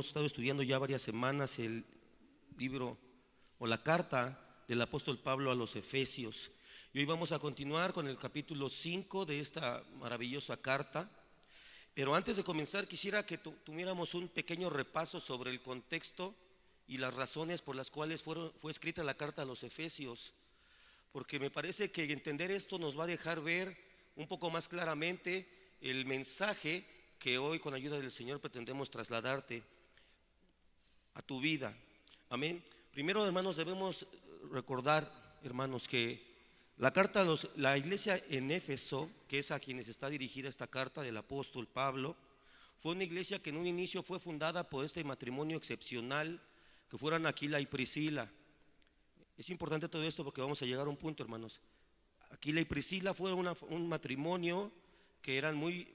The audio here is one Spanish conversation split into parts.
hemos estado estudiando ya varias semanas el libro o la carta del apóstol Pablo a los Efesios. Y hoy vamos a continuar con el capítulo 5 de esta maravillosa carta. Pero antes de comenzar quisiera que tuviéramos un pequeño repaso sobre el contexto y las razones por las cuales fue escrita la carta a los Efesios, porque me parece que entender esto nos va a dejar ver un poco más claramente el mensaje que hoy con ayuda del Señor pretendemos trasladarte a tu vida. Amén. Primero, hermanos, debemos recordar, hermanos, que la iglesia en Éfeso, que es a quienes está dirigida esta carta del apóstol Pablo, fue una iglesia que en un inicio fue fundada por este matrimonio excepcional que fueron Aquila y Priscila. Es importante todo esto porque vamos a llegar a un punto, hermanos. Aquila y Priscila fueron un matrimonio que eran muy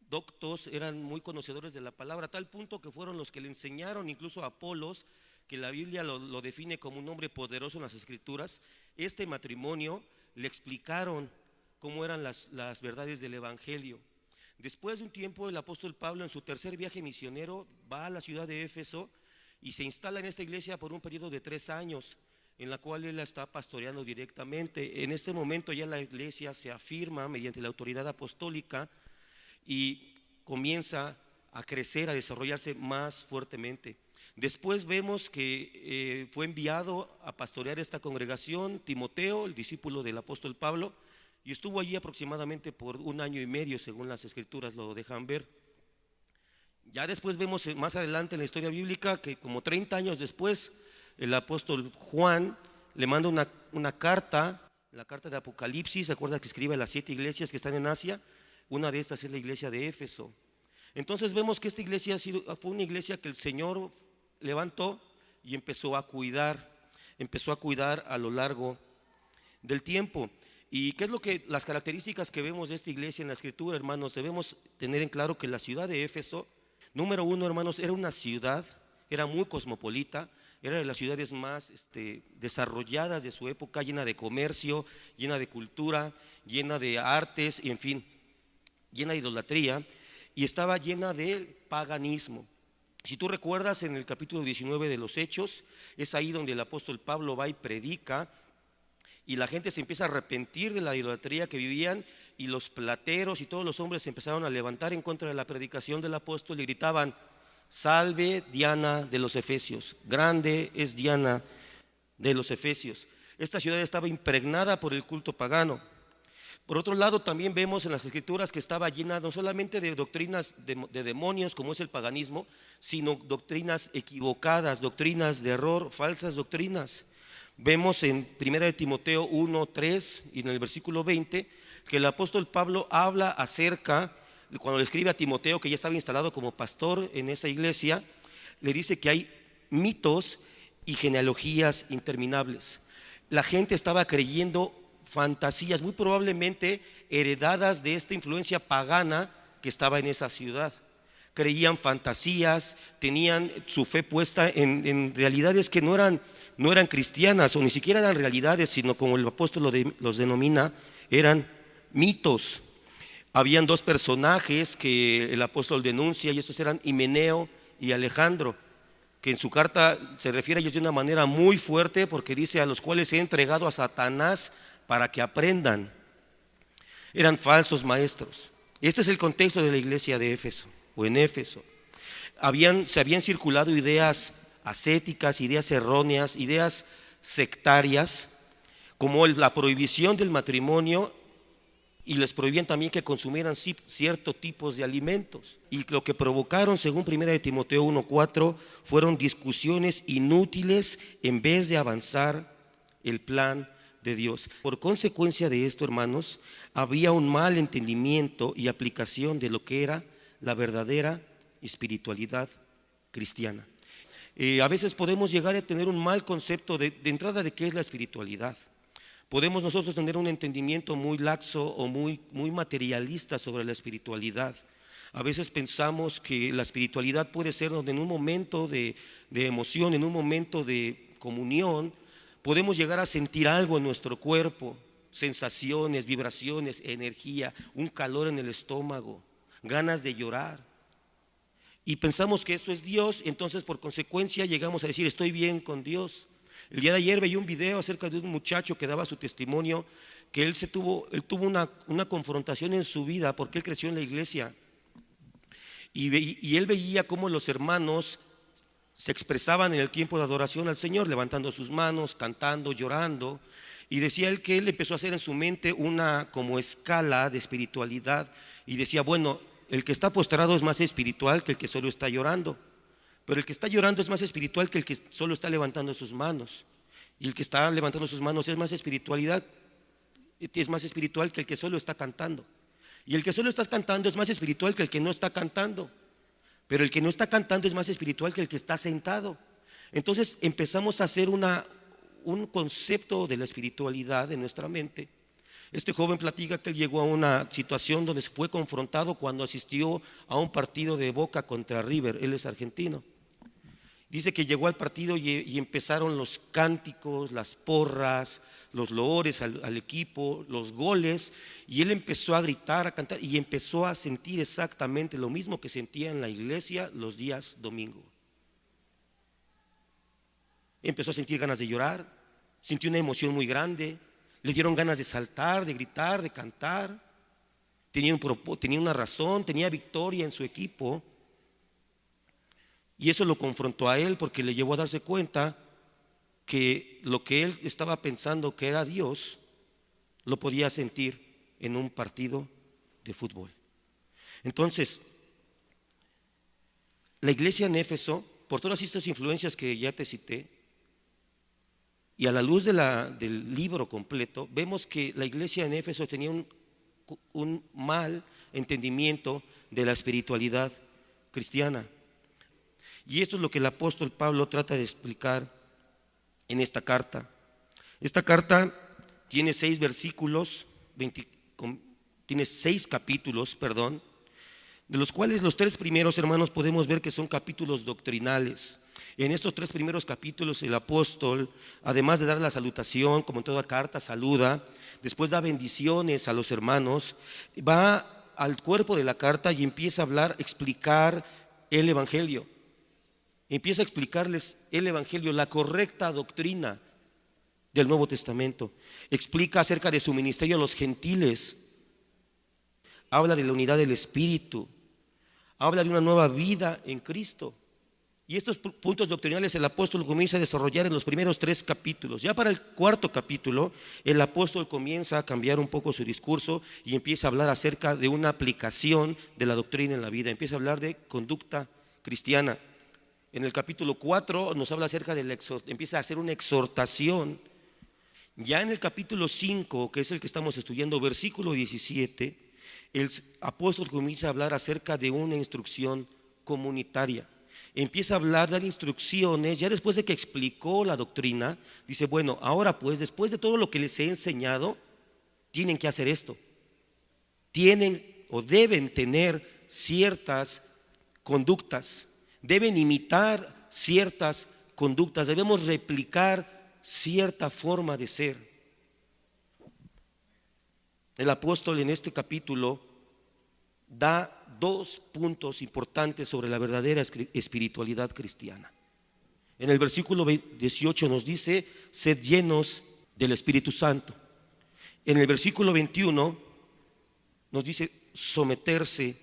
doctos, eran muy conocedores de la palabra, a tal punto que fueron los que le enseñaron incluso a Apolos, que la Biblia lo define como un hombre poderoso en las Escrituras. Este matrimonio le explicaron cómo eran las verdades del Evangelio. Después de un tiempo, el apóstol Pablo, en su tercer viaje misionero, va a la ciudad de Éfeso y se instala en esta iglesia por un periodo de 3 años, en la cual él la está pastoreando directamente. En este momento ya la iglesia se afirma mediante la autoridad apostólica y comienza a crecer, a desarrollarse más fuertemente. Después vemos que fue enviado a pastorear esta congregación Timoteo, el discípulo del apóstol Pablo, y estuvo allí aproximadamente por 1 año y medio, según las Escrituras lo dejan ver. Ya después vemos más adelante en la historia bíblica que como 30 años después, el apóstol Juan le manda una carta, la carta de Apocalipsis. ¿Se acuerda que escribe a las 7 iglesias que están en Asia? Una de estas es la iglesia de Éfeso. Entonces vemos que esta iglesia fue una iglesia que el Señor levantó y empezó a cuidar a lo largo del tiempo. ¿Y qué es las características que vemos de esta iglesia en la Escritura, hermanos? Debemos tener en claro que la ciudad de Éfeso, número uno, hermanos, era una ciudad, era muy cosmopolita, era de las ciudades más desarrolladas de su época, llena de comercio, llena de cultura, llena de artes, y en fin, llena de idolatría, y estaba llena de paganismo. Si tú recuerdas, en el capítulo 19 de los Hechos, es ahí donde el apóstol Pablo va y predica, y la gente se empieza a arrepentir de la idolatría que vivían, y los plateros y todos los hombres se empezaron a levantar en contra de la predicación del apóstol y gritaban: salve Diana de los Efesios, grande es Diana de los Efesios. Esta ciudad estaba impregnada por el culto pagano. Por otro lado, también vemos en las Escrituras que estaba llena no solamente de doctrinas de demonios, como es el paganismo, sino doctrinas equivocadas, doctrinas de error, falsas doctrinas. Vemos en 1 Timoteo 1:3 y en el versículo 20 que el apóstol Pablo habla acerca, cuando le escribe a Timoteo, que ya estaba instalado como pastor en esa iglesia, le dice que hay mitos y genealogías interminables. La gente estaba creyendo fantasías, muy probablemente heredadas de esta influencia pagana que estaba en esa ciudad. Creían fantasías, tenían su fe puesta en realidades que no eran cristianas, o ni siquiera eran realidades, sino, como el apóstol los denomina, eran mitos. Habían 2 personajes que el apóstol denuncia, y estos eran Himeneo y Alejandro, que en su carta se refiere a ellos de una manera muy fuerte, porque dice: a los cuales he entregado a Satanás para que aprendan. Eran falsos maestros. Este es el contexto de la iglesia de Éfeso, o en Éfeso. Se habían circulado ideas ascéticas, ideas erróneas, ideas sectarias, como la prohibición del matrimonio, y les prohibían también que consumieran ciertos tipos de alimentos. Y lo que provocaron, según 1 Timoteo 1:4, fueron discusiones inútiles en vez de avanzar el plan de Dios. Por consecuencia de esto, hermanos, había un mal entendimiento y aplicación de lo que era la verdadera espiritualidad cristiana. A veces podemos llegar a tener un mal concepto de entrada de qué es la espiritualidad. Podemos nosotros tener un entendimiento muy laxo o muy materialista sobre la espiritualidad. A veces pensamos que la espiritualidad puede ser donde en un momento de emoción, en un momento de comunión, podemos llegar a sentir algo en nuestro cuerpo, sensaciones, vibraciones, energía, un calor en el estómago, ganas de llorar. y pensamos que eso es Dios, y entonces por consecuencia llegamos a decir estoy bien con Dios. El día de ayer veía un video acerca de un muchacho que daba su testimonio, que él tuvo una confrontación en su vida porque él creció en la iglesia y él veía cómo los hermanos se expresaban en el tiempo de adoración al Señor, levantando sus manos, cantando, llorando, y decía él que él empezó a hacer en su mente una como escala de espiritualidad y decía, bueno, el que está postrado es más espiritual que el que solo está llorando, pero el que está llorando es más espiritual que el que solo está levantando sus manos, y el que está levantando sus manos es más espiritual que el que solo está cantando, y el que solo está cantando es más espiritual que el que no está cantando, pero el que no está cantando es más espiritual que el que está sentado. Entonces empezamos a hacer un concepto de la espiritualidad en nuestra mente. Este joven platica que él llegó a una situación donde fue confrontado cuando asistió a un partido de Boca contra River. Él es argentino. Dice que llegó al partido y empezaron los cánticos, las porras, los loores al equipo, los goles, y él empezó a gritar, a cantar, y empezó a sentir exactamente lo mismo que sentía en la iglesia los días domingo. Empezó a sentir ganas de llorar, sintió una emoción muy grande, le dieron ganas de saltar, de gritar, de cantar. Tenía una razón, tenía victoria en su equipo. Y eso lo confrontó a él porque le llevó a darse cuenta que lo que él estaba pensando que era Dios, lo podía sentir en un partido de fútbol. Entonces, la iglesia en Éfeso, por todas estas influencias que ya te cité, y a la luz del libro completo, vemos que la iglesia en Éfeso tenía un mal entendimiento de la espiritualidad cristiana. Y esto es lo que el apóstol Pablo trata de explicar en esta carta. Esta carta tiene 6 versículos, tiene 6 capítulos, de los cuales los 3 primeros, hermanos, podemos ver que son capítulos doctrinales. En estos 3 primeros capítulos el apóstol, además de dar la salutación, como en toda carta saluda, después da bendiciones a los hermanos, va al cuerpo de la carta y empieza a hablar, explicar el evangelio. Empieza a explicarles el evangelio, la correcta doctrina del Nuevo Testamento. Explica acerca de su ministerio a los gentiles. Habla de la unidad del Espíritu. Habla de una nueva vida en Cristo. Y estos puntos doctrinales el apóstol comienza a desarrollar en los primeros 3 capítulos. Ya para el 4.º capítulo, el apóstol comienza a cambiar un poco su discurso y empieza a hablar acerca de una aplicación de la doctrina en la vida. Empieza a hablar de conducta cristiana. En el capítulo 4 nos habla acerca empieza a hacer una exhortación. Ya en el capítulo 5, que es el que estamos estudiando, versículo 17, el apóstol comienza a hablar acerca de una instrucción comunitaria. Empieza a hablar, dar instrucciones, ya después de que explicó la doctrina, dice, bueno, ahora pues, después de todo lo que les he enseñado, tienen que hacer esto. Tienen o deben tener ciertas conductas. Deben imitar ciertas conductas, debemos replicar cierta forma de ser. El apóstol en este capítulo da 2 puntos importantes sobre la verdadera espiritualidad cristiana. En el versículo 18 nos dice, sed llenos del Espíritu Santo. En el versículo 21 nos dice, someterse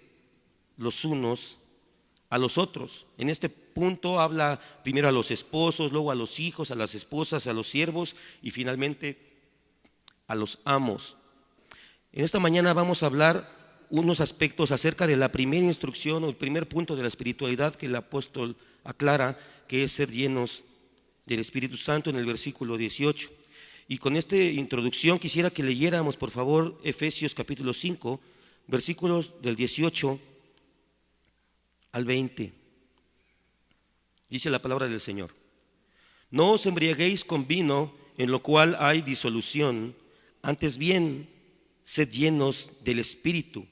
los unos a los otros. En este punto habla primero a los esposos, luego a los hijos, a las esposas, a los siervos y finalmente a los amos. En esta mañana vamos a hablar unos aspectos acerca de la primera instrucción o el primer punto de la espiritualidad que el apóstol aclara, que es ser llenos del Espíritu Santo en el versículo 18. Y con esta introducción quisiera que leyéramos por favor Efesios capítulo 5, versículos del 18 al 20. Dice la palabra del Señor: no os embriaguéis con vino, en lo cual hay disolución, antes bien sed llenos del Espíritu,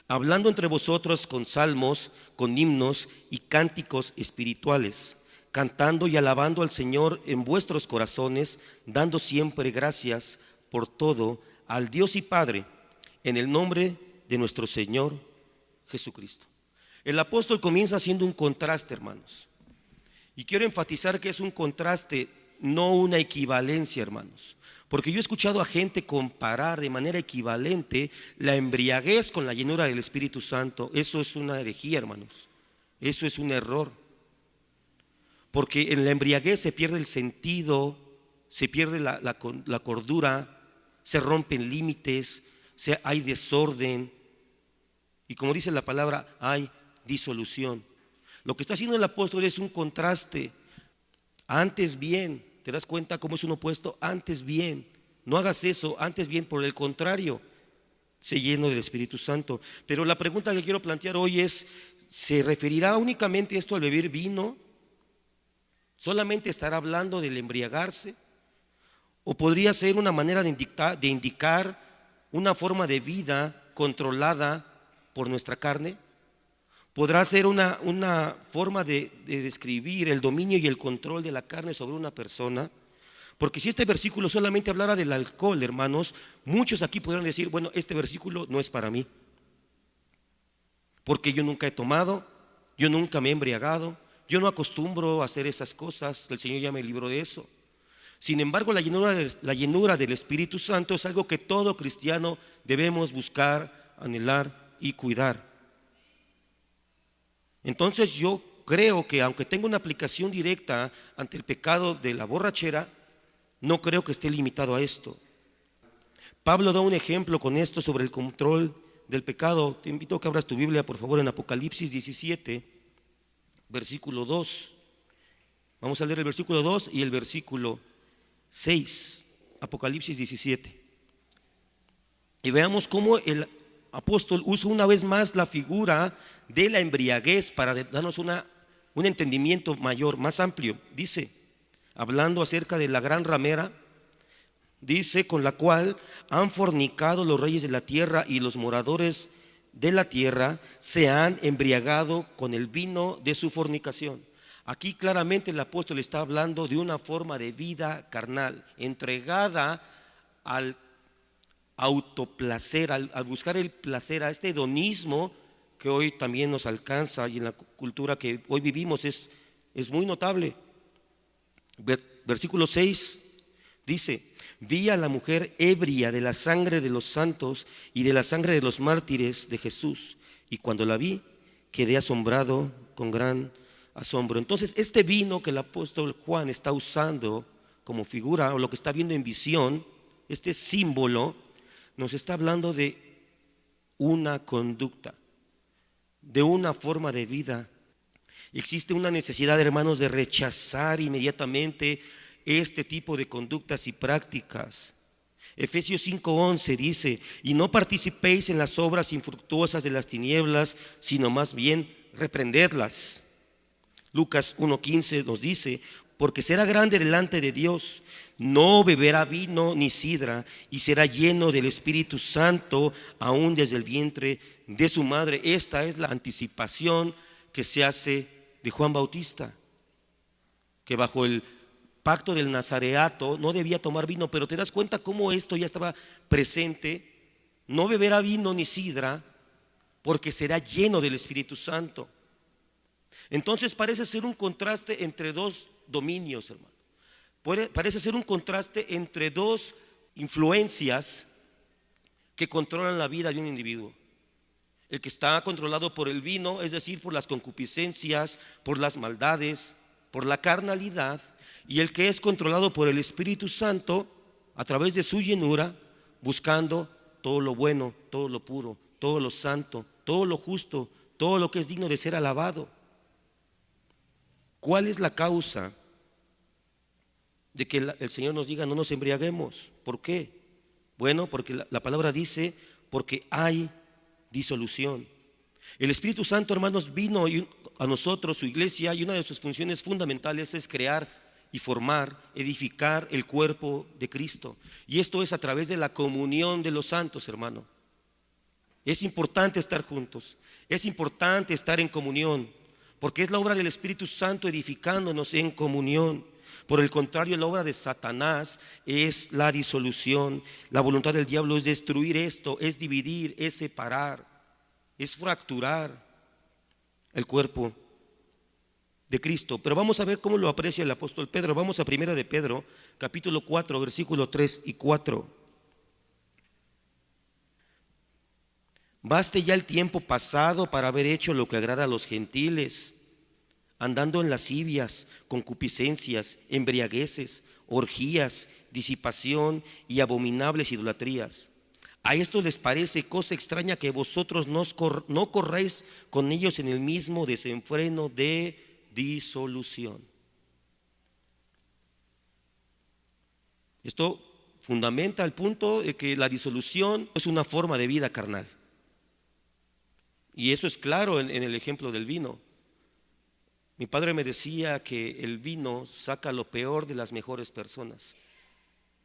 hablando entre vosotros con salmos, con himnos y cánticos espirituales, cantando y alabando al Señor en vuestros corazones, dando siempre gracias por todo al Dios y Padre, en el nombre de nuestro Señor Jesucristo. El apóstol comienza haciendo un contraste, hermanos. Y quiero enfatizar que es un contraste, no una equivalencia, hermanos. Porque yo he escuchado a gente comparar de manera equivalente la embriaguez con la llenura del Espíritu Santo. Eso es una herejía, hermanos. Eso es un error. Porque en la embriaguez se pierde el sentido, se pierde la cordura, se rompen límites, hay desorden. Y como dice la palabra, hay disolución. Lo que está haciendo el apóstol es un contraste. Antes bien, ¿te das cuenta cómo es un opuesto? Antes bien, no hagas eso, antes bien, por el contrario, sé lleno del Espíritu Santo. Pero la pregunta que quiero plantear hoy es, ¿se referirá únicamente esto al beber vino? ¿Solamente estará hablando del embriagarse? ¿O podría ser una manera de indicar una forma de vida controlada por nuestra carne? ¿Podrá ser una forma de describir el dominio y el control de la carne sobre una persona? Porque si este versículo solamente hablara del alcohol, hermanos, muchos aquí podrían decir, bueno, este versículo no es para mí, porque yo nunca he tomado, yo nunca me he embriagado, yo no acostumbro a hacer esas cosas, el Señor ya me libró de eso. Sin embargo, la llenura del Espíritu Santo es algo que todo cristiano debemos buscar, anhelar y cuidar. Entonces yo creo que aunque tenga una aplicación directa ante el pecado de la borrachera, no creo que esté limitado a esto. Pablo da un ejemplo con esto sobre el control del pecado. Te invito a que abras tu Biblia, por favor, en Apocalipsis 17, versículo 2. Vamos a leer el versículo 2 y el versículo 6. Apocalipsis 17. Y veamos cómo el apóstol usa una vez más la figura de la embriaguez para darnos un entendimiento mayor, más amplio. Dice, hablando acerca de la gran ramera, dice, con la cual han fornicado los reyes de la tierra y los moradores de la tierra se han embriagado con el vino de su fornicación. Aquí claramente el apóstol está hablando de una forma de vida carnal, entregada al autoplacer, al buscar el placer, a este hedonismo que hoy también nos alcanza y en la cultura que hoy vivimos es muy notable. Versículo 6 dice, vi a la mujer ebria de la sangre de los santos y de la sangre de los mártires de Jesús, y cuando la vi quedé asombrado con gran asombro. Entonces este vino que el apóstol Juan está usando como figura, o lo que está viendo en visión, este símbolo nos está hablando de una conducta, de una forma de vida. Existe una necesidad, hermanos, de rechazar inmediatamente este tipo de conductas y prácticas. Efesios 5:11 dice, y no participéis en las obras infructuosas de las tinieblas, sino más bien reprendedlas. Lucas 1:15 nos dice, porque será grande delante de Dios, no beberá vino ni sidra, y será lleno del Espíritu Santo aún desde el vientre de su madre. Esta es la anticipación que se hace de Juan Bautista, que bajo el pacto del nazareato no debía tomar vino, pero te das cuenta cómo esto ya estaba presente. No beberá vino ni sidra, porque será lleno del Espíritu Santo. Entonces parece ser un contraste entre dos dominios, hermano. Parece ser un contraste entre dos influencias que controlan la vida de un individuo. El que está controlado por el vino, es decir, por las concupiscencias, por las maldades, por la carnalidad, y el que es controlado por el Espíritu Santo a través de su llenura, buscando todo lo bueno, todo lo puro, todo lo santo, todo lo justo, todo lo que es digno de ser alabado. ¿Cuál es la causa de que el Señor nos diga no nos embriaguemos? ¿Por qué? Bueno, porque la palabra dice, porque hay disolución. El Espíritu Santo, hermanos, vino a nosotros, su iglesia, y una de sus funciones fundamentales es crear y formar, edificar el cuerpo de Cristo. Y esto es a través de la comunión de los santos, hermano. Es importante estar juntos, es importante estar en comunión, porque es la obra del Espíritu Santo edificándonos en comunión. Por el contrario, la obra de Satanás es la disolución. La voluntad del diablo es destruir esto, es dividir, es separar, es fracturar. el cuerpo de Cristo. Pero vamos a ver cómo lo aprecia el apóstol Pedro. Vamos a 1 de Pedro, capítulo 4, versículos 3 y 4. Baste ya el tiempo pasado para haber hecho lo que agrada a los gentiles, andando en lascivias, concupiscencias, embriagueces, orgías, disipación y abominables idolatrías. A esto les parece cosa extraña que vosotros no corráis con ellos en el mismo desenfreno de disolución. Esto fundamenta el punto de que la disolución es una forma de vida carnal. Y eso es claro en el ejemplo del vino. Mi padre me decía que el vino saca lo peor de las mejores personas.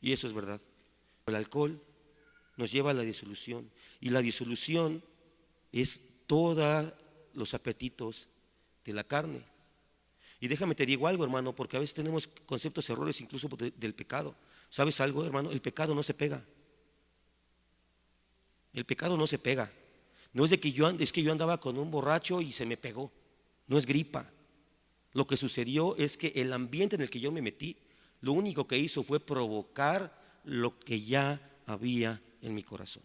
Y eso es verdad. El alcohol nos lleva a la disolución. Y la disolución es todos los apetitos de la carne. Y déjame te digo algo, hermano, porque a veces tenemos conceptos errores incluso del pecado. ¿Sabes algo, hermano? El pecado no se pega. El pecado no se pega. No es de que es que yo andaba con un borracho y se me pegó. No es gripa. Lo que sucedió es que el ambiente en el que yo me metí, lo único que hizo fue provocar lo que ya había en mi corazón.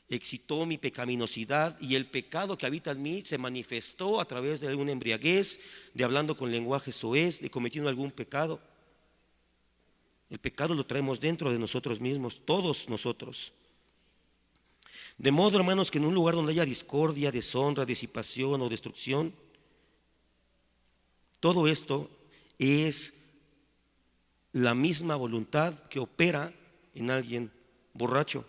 Excitó mi pecaminosidad y el pecado que habita en mí se manifestó a través de alguna embriaguez, de hablando con lenguaje soez, de cometiendo algún pecado. El pecado lo traemos dentro de nosotros mismos, todos nosotros. De modo, hermanos, que en un lugar donde haya discordia, deshonra, disipación o destrucción, todo esto es la misma voluntad que opera en alguien borracho.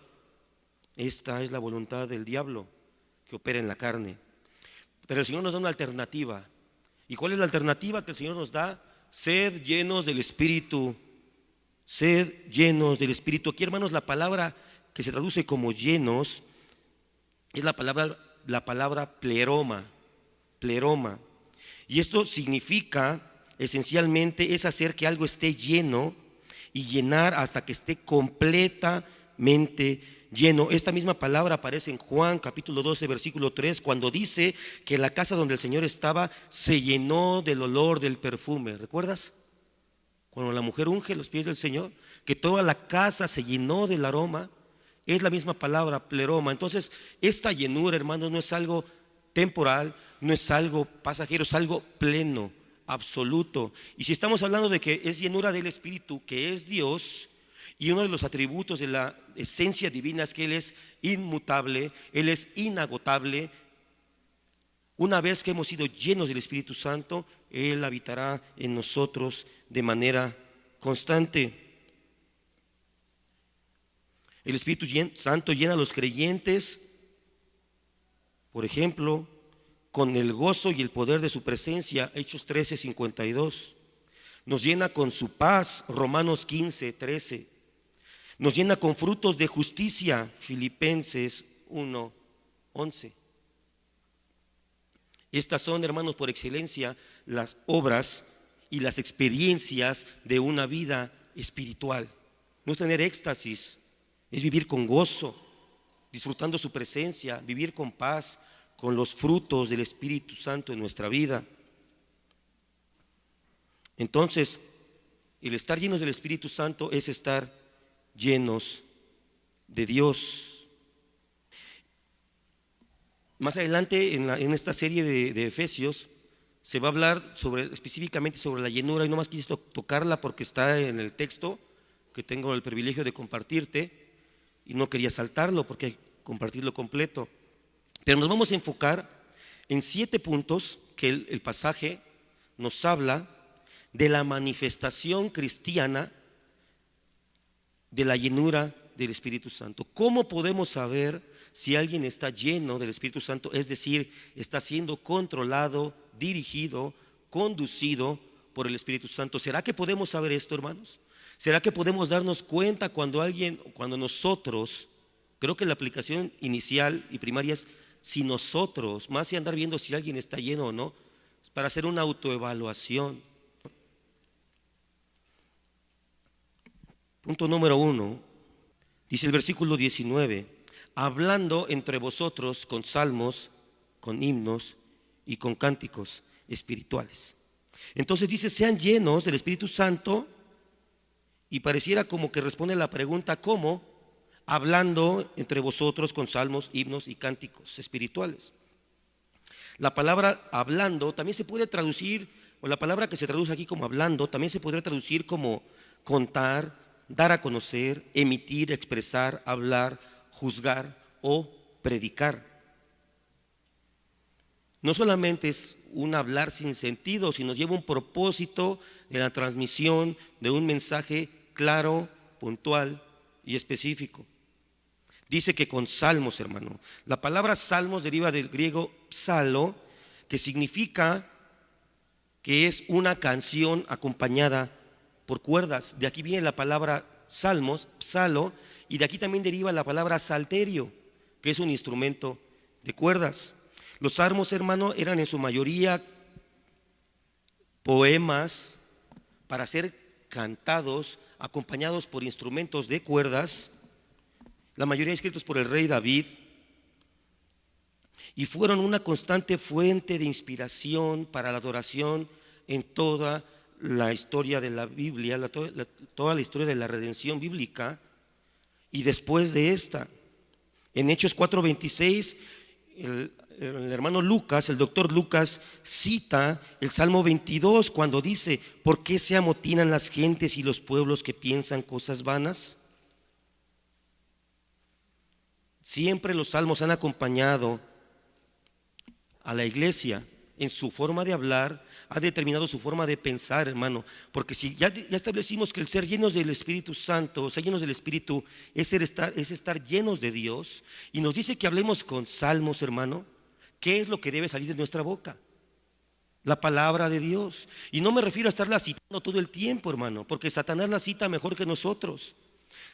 Esta es la voluntad del diablo que opera en la carne. Pero el Señor nos da una alternativa. ¿Y cuál es la alternativa que el Señor nos da? Sed llenos del Espíritu. Sed llenos del Espíritu. Aquí, hermanos, la palabra que se traduce como llenos es la palabra pleroma. Pleroma. Y esto significa, esencialmente, es hacer que algo esté lleno y llenar hasta que esté completamente lleno. Esta misma palabra aparece en Juan capítulo 12 versículo 3, cuando dice que la casa donde el Señor estaba se llenó del olor del perfume. ¿Recuerdas? Cuando la mujer unge los pies del Señor, que toda la casa se llenó del aroma. Es la misma palabra, pleroma. Entonces, esta llenura, hermanos, no es algo temporal, no es algo pasajero, es algo pleno, absoluto. Y si estamos hablando de que es llenura del Espíritu, que es Dios, y uno de los atributos de la esencia divina es que Él es inmutable, Él es inagotable. Una vez que hemos sido llenos del Espíritu Santo, Él habitará en nosotros de manera constante. El Espíritu Santo llena a los creyentes, por ejemplo, con el gozo y el poder de su presencia, Hechos 13:52. Nos llena con su paz, Romanos 15:13. Nos llena con frutos de justicia, Filipenses 1:11. Estas son, hermanos, por excelencia, las obras y las experiencias de una vida espiritual. No es tener éxtasis, es vivir con gozo, disfrutando su presencia, vivir con paz, con los frutos del Espíritu Santo en nuestra vida. Entonces, el estar llenos del Espíritu Santo es estar llenos de Dios. Más adelante en esta serie de Efesios se va a hablar específicamente sobre la llenura, y no más quise tocarla porque está en el texto que tengo el privilegio de compartirte y no quería saltarlo porque hay que compartirlo completo. Pero nos vamos a enfocar en 7 puntos que el pasaje nos habla de la manifestación cristiana de la llenura del Espíritu Santo. ¿Cómo podemos saber si alguien está lleno del Espíritu Santo? Es decir, está siendo controlado, dirigido, conducido por el Espíritu Santo. ¿Será que podemos saber esto, hermanos? ¿Será que podemos darnos cuenta cuando nosotros, creo que la aplicación inicial y primaria es si nosotros, más que andar viendo si alguien está lleno o no, es para hacer una autoevaluación? Punto número 1, dice el versículo 19, hablando entre vosotros con salmos, con himnos y con cánticos espirituales. Entonces dice, sean llenos del Espíritu Santo, y pareciera como que responde a la pregunta ¿cómo? Hablando entre vosotros con salmos, himnos y cánticos espirituales. La palabra hablando también se puede traducir, o la palabra que se traduce aquí como hablando, también se podría traducir como contar, dar a conocer, emitir, expresar, hablar, juzgar o predicar. No solamente es un hablar sin sentido, sino lleva un propósito de la transmisión de un mensaje claro, puntual y específico. Dice que con salmos, hermano. La palabra salmos deriva del griego psalo, que significa que es una canción acompañada por cuerdas. De aquí viene la palabra salmos, psalo, y de aquí también deriva la palabra salterio, que es un instrumento de cuerdas. Los salmos, hermano, eran en su mayoría poemas para ser cantados, acompañados por instrumentos de cuerdas, la mayoría escritos por el rey David, y fueron una constante fuente de inspiración para la adoración en toda la historia de la Biblia, toda la historia de la redención bíblica. Y después de esta, en Hechos 4:26, el hermano Lucas, el doctor Lucas, cita el Salmo 22 cuando dice: ¿por qué se amotinan las gentes y los pueblos que piensan cosas vanas? Siempre los salmos han acompañado a la iglesia en su forma de hablar, ha determinado su forma de pensar, hermano. Porque si ya establecimos que el ser llenos del Espíritu Santo, ser llenos del Espíritu, es estar llenos de Dios, y nos dice que hablemos con salmos, hermano. ¿Qué es lo que debe salir de nuestra boca? La palabra de Dios. Y no me refiero a estarla citando todo el tiempo, hermano, porque Satanás la cita mejor que nosotros.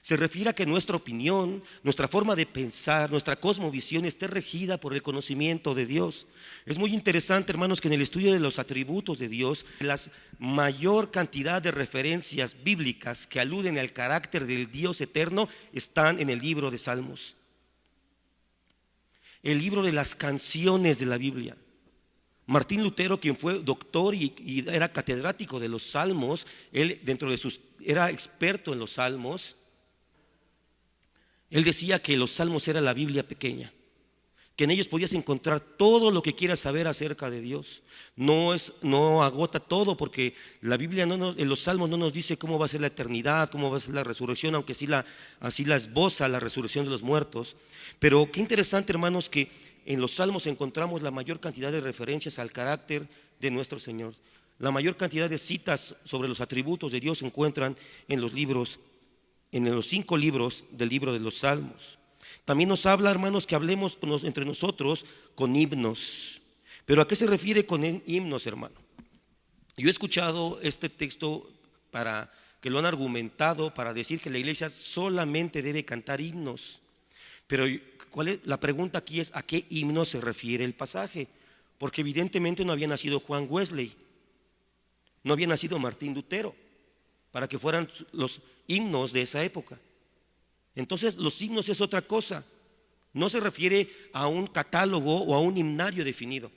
Se refiere a que nuestra opinión, nuestra forma de pensar, nuestra cosmovisión esté regida por el conocimiento de Dios. Es muy interesante, hermanos, que en el estudio de los atributos de Dios, la mayor cantidad de referencias bíblicas que aluden al carácter del Dios eterno están en el libro de Salmos, el libro de las canciones de la Biblia. Martín Lutero, quien fue doctor y era catedrático de los Salmos, él era experto en los Salmos. Él decía que los salmos era la Biblia pequeña, que en ellos podías encontrar todo lo que quieras saber acerca de Dios. No agota todo, porque la Biblia en los salmos no nos dice cómo va a ser la eternidad, cómo va a ser la resurrección, aunque así la esboza la resurrección de los muertos. Pero qué interesante, hermanos, que en los salmos encontramos la mayor cantidad de referencias al carácter de nuestro Señor. La mayor cantidad de citas sobre los atributos de Dios se encuentran en los 5 libros del libro de los Salmos. También nos habla, hermanos, que hablemos entre nosotros con himnos. ¿Pero a qué se refiere con himnos, hermano? Yo he escuchado este texto que lo han argumentado para decir que la iglesia solamente debe cantar himnos. Pero la pregunta aquí es: ¿a qué himno se refiere el pasaje? Porque evidentemente no había nacido Juan Wesley, no había nacido Martín Lutero para que fueran los himnos de esa época. Entonces los himnos es otra cosa. No se refiere a un catálogo o a un himnario definido.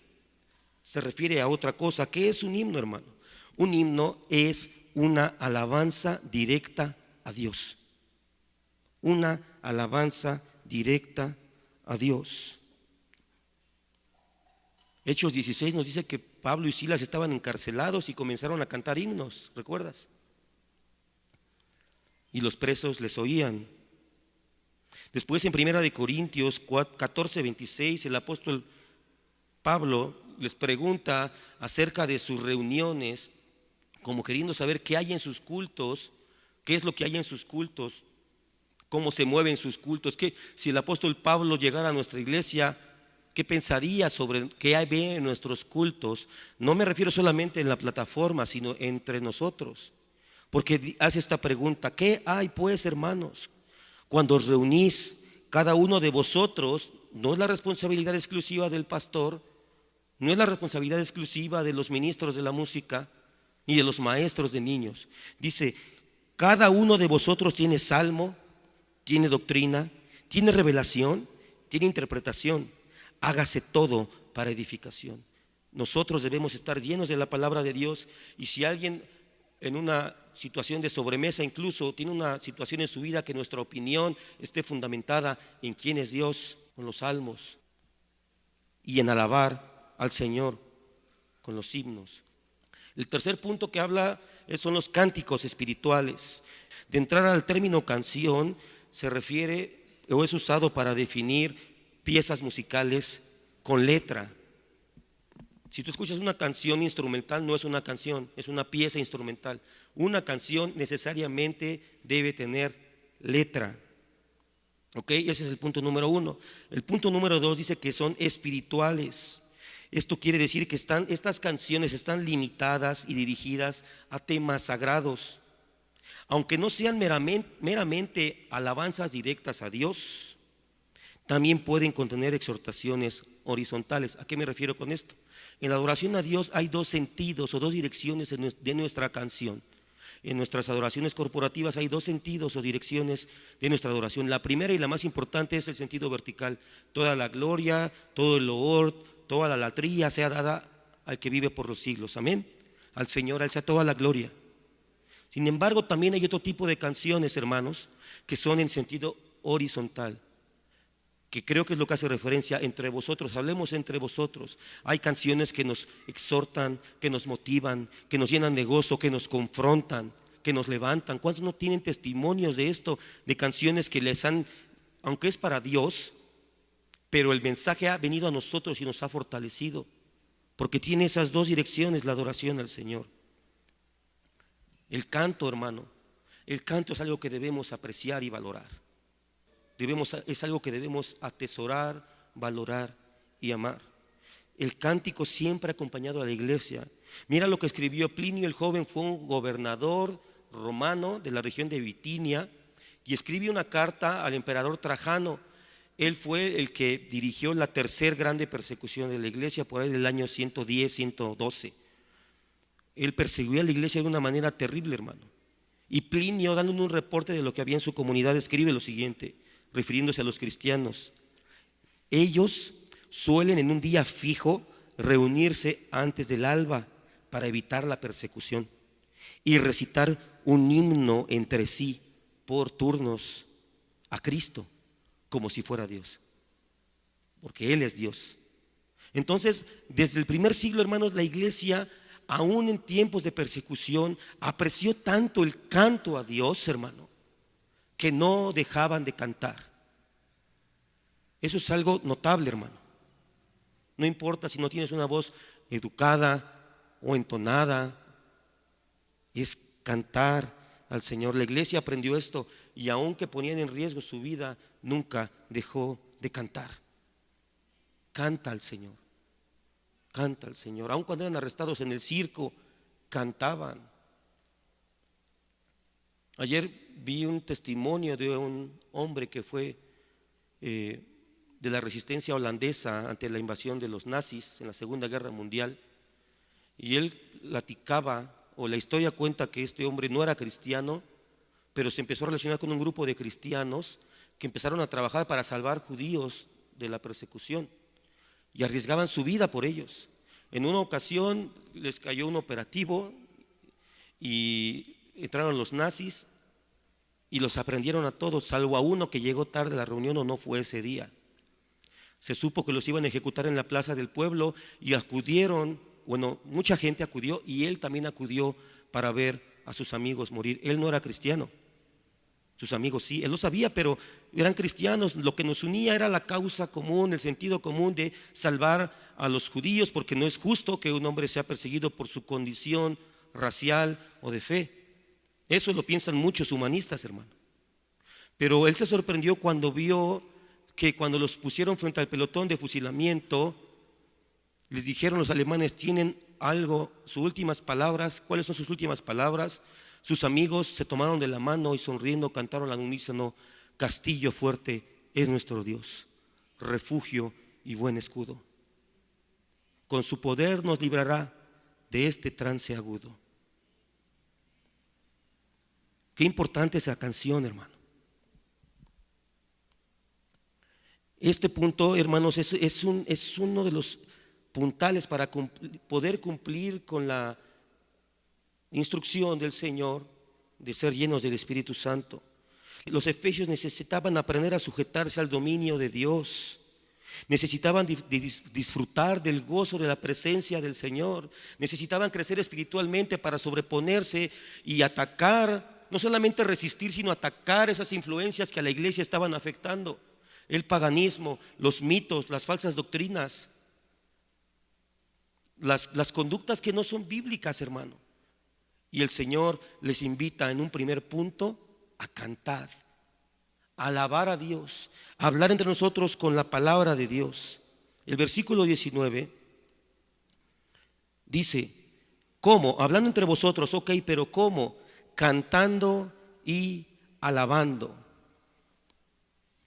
Se refiere a otra cosa. ¿Qué es un himno, hermano? Un himno es una alabanza directa a Dios. Una alabanza directa a Dios. Hechos 16 nos dice que Pablo y Silas estaban encarcelados y comenzaron a cantar himnos, ¿recuerdas? Y los presos les oían. Después en 1 Corintios 14:26 el apóstol Pablo les pregunta acerca de sus reuniones, como queriendo saber qué hay en sus cultos, qué es lo que hay en sus cultos, cómo se mueven sus cultos. Que si el apóstol Pablo llegara a nuestra iglesia, ¿qué pensaría sobre qué hay en nuestros cultos? No me refiero solamente en la plataforma, sino entre nosotros. Porque hace esta pregunta: ¿qué hay pues, hermanos, cuando os reunís cada uno de vosotros? No es la responsabilidad exclusiva del pastor, no es la responsabilidad exclusiva de los ministros de la música ni de los maestros de niños. Dice: cada uno de vosotros tiene salmo, tiene doctrina, tiene revelación, tiene interpretación. Hágase todo para edificación. Nosotros debemos estar llenos de la palabra de Dios, y si alguien en una situación de sobremesa incluso tiene una situación en su vida, que nuestra opinión esté fundamentada en quién es Dios, con los salmos, y en alabar al Señor con los himnos. El tercer punto que habla son los cánticos espirituales. De entrar al término canción, se refiere o es usado para definir piezas musicales con letra. Si tú escuchas una canción instrumental, no es una canción, es una pieza instrumental. Una canción necesariamente debe tener letra. ¿Ok? Ese es el punto número 1. El punto número 2 dice que son espirituales. Esto quiere decir que estas canciones están limitadas y dirigidas a temas sagrados. Aunque no sean meramente alabanzas directas a Dios, también pueden contener exhortaciones horizontales. ¿A qué me refiero con esto? En la adoración a Dios hay dos sentidos o dos direcciones de nuestra canción. En nuestras adoraciones corporativas hay dos sentidos o direcciones de nuestra adoración. La primera y la más importante es el sentido vertical. Toda la gloria, todo el loor, toda la latría sea dada al que vive por los siglos. Amén. Al Señor, al sea toda la gloria. Sin embargo, también hay otro tipo de canciones, hermanos, que son en sentido horizontal, que creo que es lo que hace referencia entre vosotros. Hablemos entre vosotros. Hay canciones que nos exhortan, que nos motivan, que nos llenan de gozo, que nos confrontan, que nos levantan. ¿Cuántos no tienen testimonios de esto? De canciones que les han, aunque es para Dios, pero el mensaje ha venido a nosotros y nos ha fortalecido, porque tiene esas dos direcciones la adoración al Señor. El canto, hermano, el canto es algo que debemos apreciar y valorar. Es algo que debemos atesorar, valorar y amar. El cántico siempre ha acompañado a la iglesia. Mira lo que escribió Plinio el joven. Fue un gobernador romano de la región de Bitinia y escribe una carta al emperador Trajano. Él fue el que dirigió la tercera grande persecución de la iglesia por ahí del año 110, 112. Él persiguió a la iglesia de una manera terrible, hermano. Y Plinio, dando un reporte de lo que había en su comunidad, escribe lo siguiente, refiriéndose a los cristianos: ellos suelen en un día fijo reunirse antes del alba para evitar la persecución y recitar un himno entre sí por turnos a Cristo, como si fuera Dios, porque Él es Dios. Entonces, desde el primer siglo, hermanos, la iglesia, aún en tiempos de persecución, apreció tanto el canto a Dios, hermano, que no dejaban de cantar. Eso es algo notable, hermano. No importa si no tienes una voz educada o entonada, es cantar al Señor. La iglesia aprendió esto y aunque ponían en riesgo su vida, nunca dejó de cantar. Canta al Señor, canta al Señor. Aun cuando eran arrestados en el circo, cantaban. Ayer vi un testimonio de un hombre que fue de la resistencia holandesa ante la invasión de los nazis en la Segunda Guerra Mundial, y él platicaba, o la historia cuenta, que este hombre no era cristiano, pero se empezó a relacionar con un grupo de cristianos que empezaron a trabajar para salvar judíos de la persecución y arriesgaban su vida por ellos. En una ocasión les cayó un operativo y entraron los nazis y los aprendieron a todos, salvo a uno que llegó tarde a la reunión o no fue ese día. Se supo que los iban a ejecutar en la plaza del pueblo y acudieron, bueno, mucha gente acudió y él también acudió para ver a sus amigos morir. Él no era cristiano, sus amigos sí, él lo sabía, pero eran cristianos. Lo que nos unía era la causa común, el sentido común de salvar a los judíos, porque no es justo que un hombre sea perseguido por su condición racial o de fe. Eso lo piensan muchos humanistas, hermano. Pero él se sorprendió cuando vio que cuando los pusieron frente al pelotón de fusilamiento, les dijeron los alemanes: tienen algo, sus últimas palabras. ¿Cuáles son sus últimas palabras? Sus amigos se tomaron de la mano y sonriendo cantaron al unísono: castillo fuerte es nuestro Dios, refugio y buen escudo. Con su poder nos librará de este trance agudo. Qué importante esa canción, hermano. Este punto, hermanos, es uno de los puntales para poder cumplir con la instrucción del Señor de ser llenos del Espíritu Santo. Los efesios necesitaban aprender a sujetarse al dominio de Dios. Necesitaban disfrutar del gozo de la presencia del Señor. Necesitaban crecer espiritualmente para sobreponerse y atacar, no solamente resistir, sino atacar esas influencias que a la iglesia estaban afectando. El paganismo, los mitos, las falsas doctrinas, las conductas que no son bíblicas, hermano. Y el Señor les invita en un primer punto a cantar, a alabar a Dios, a hablar entre nosotros con la palabra de Dios. El versículo 19 dice: ¿cómo? Hablando entre vosotros, ok, pero ¿cómo? Cantando y alabando.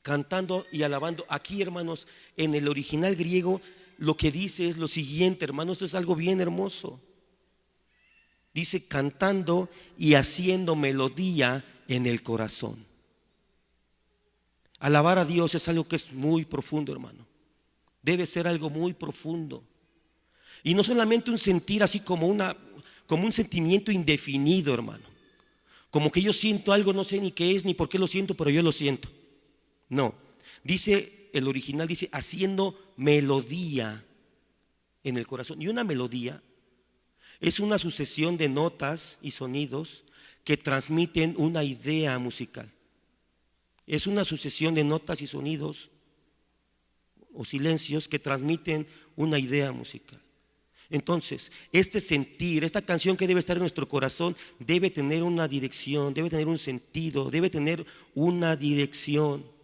Cantando y alabando. Aquí, hermanos, en el original griego lo que dice es lo siguiente, hermanos, esto es algo bien hermoso. Dice cantando y haciendo melodía en el corazón. Alabar a Dios es algo que es muy profundo, hermano. Debe ser algo muy profundo. Y no solamente un sentir así como un sentimiento indefinido, hermano. Como que yo siento algo, no sé ni qué es ni por qué lo siento, pero yo lo siento. No, dice el original, dice haciendo melodía en el corazón. Y una melodía es una sucesión de notas y sonidos que transmiten una idea musical. Es una sucesión de notas y sonidos o silencios que transmiten una idea musical. Entonces, este sentir, esta canción que debe estar en nuestro corazón debe tener una dirección, debe tener un sentido, debe tener una dirección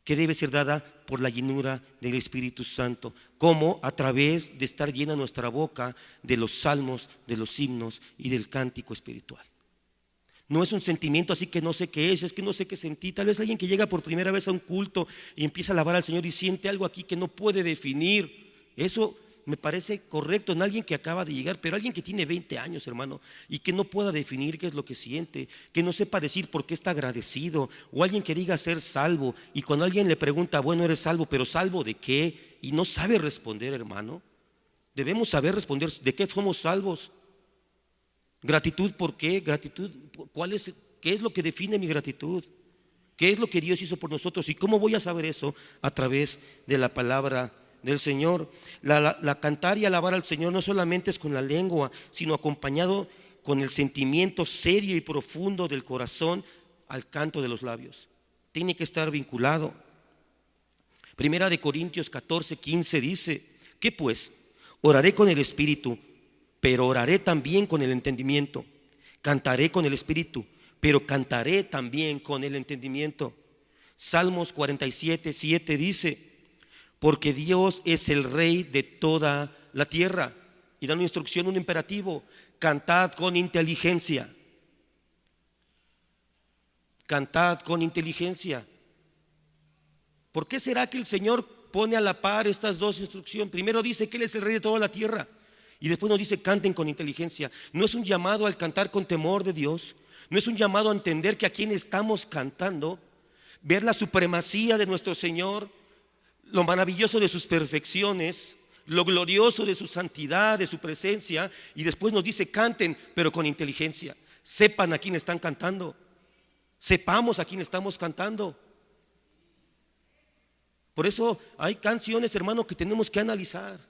que debe ser dada por la llenura del Espíritu Santo, como a través de estar llena nuestra boca de los salmos, de los himnos y del cántico espiritual. No es un sentimiento así que no sé qué es que no sé qué sentí. Tal vez alguien que llega por primera vez a un culto y empieza a alabar al Señor y siente algo aquí que no puede definir. Eso me parece correcto en alguien que acaba de llegar, pero alguien que tiene 20 años, hermano, y que no pueda definir qué es lo que siente, que no sepa decir por qué está agradecido, o alguien que diga ser salvo, y cuando alguien le pregunta, bueno, eres salvo, pero ¿salvo de qué? Y no sabe responder, hermano. Debemos saber responder de qué somos salvos. Gratitud, ¿por qué? Gratitud, ¿qué es lo que define mi gratitud? ¿Qué es lo que Dios hizo por nosotros? ¿Y cómo voy a saber eso? A través de la palabra del Señor. La cantar y alabar al Señor no solamente es con la lengua, sino acompañado con el sentimiento serio y profundo del corazón al canto de los labios. Tiene que estar vinculado. Primera de Corintios 14:15 dice: ¿qué pues? Oraré con el Espíritu, pero oraré también con el entendimiento. Cantaré con el Espíritu, pero cantaré también con el entendimiento. Salmos 47:7 dice: porque Dios es el Rey de toda la tierra. Y da una instrucción, un imperativo: cantad con inteligencia. Cantad con inteligencia. ¿Por qué será que el Señor pone a la par estas dos instrucciones? Primero dice que Él es el Rey de toda la tierra, y después nos dice canten con inteligencia. No es un llamado al cantar con temor de Dios. No es un llamado a entender que a quien estamos cantando, ver la supremacía de nuestro Señor, lo maravilloso de sus perfecciones, lo glorioso de su santidad, de su presencia, y después nos dice canten, pero con inteligencia. Sepan a quién están cantando, sepamos a quién estamos cantando. Por eso hay canciones, hermano, que tenemos que analizar.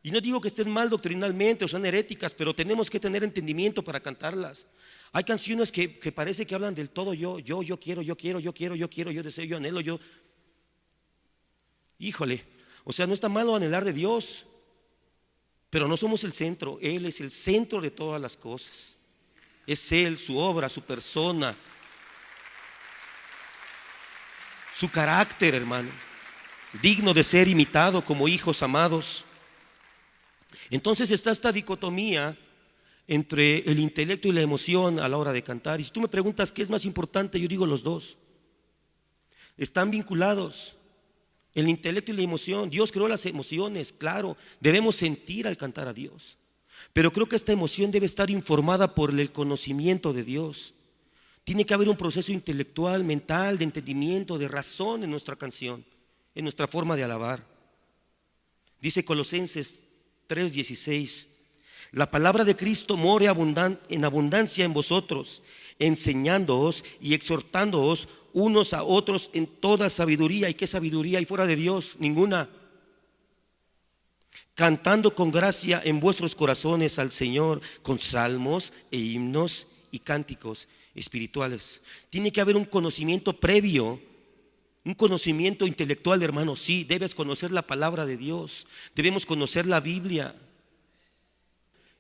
Y no digo que estén mal doctrinalmente o sean heréticas, pero tenemos que tener entendimiento para cantarlas. Hay canciones que parece que hablan del todo yo quiero, yo deseo, yo anhelo, yo. Híjole, o sea, no está malo anhelar de Dios, pero no somos el centro. Él es el centro de todas las cosas. Es Él, su obra, su persona, su carácter, hermano, digno de ser imitado como hijos amados. Entonces está esta dicotomía entre el intelecto y la emoción a la hora de cantar. Y si tú me preguntas qué es más importante, yo digo los dos. Están vinculados. El intelecto y la emoción. Dios creó las emociones, claro, debemos sentir al cantar a Dios, pero creo que esta emoción debe estar informada por el conocimiento de Dios. Tiene que haber un proceso intelectual, mental, de entendimiento, de razón en nuestra canción, en nuestra forma de alabar. Dice Colosenses 3:16: la palabra de Cristo more en abundancia en vosotros, enseñándoos y exhortándoos unos a otros en toda sabiduría. ¿Y qué sabiduría hay fuera de Dios? Ninguna. Cantando con gracia en vuestros corazones al Señor con salmos e himnos y cánticos espirituales. Tiene que haber un conocimiento previo, un conocimiento intelectual, hermano. Sí, debes conocer la palabra de Dios, debemos conocer la Biblia.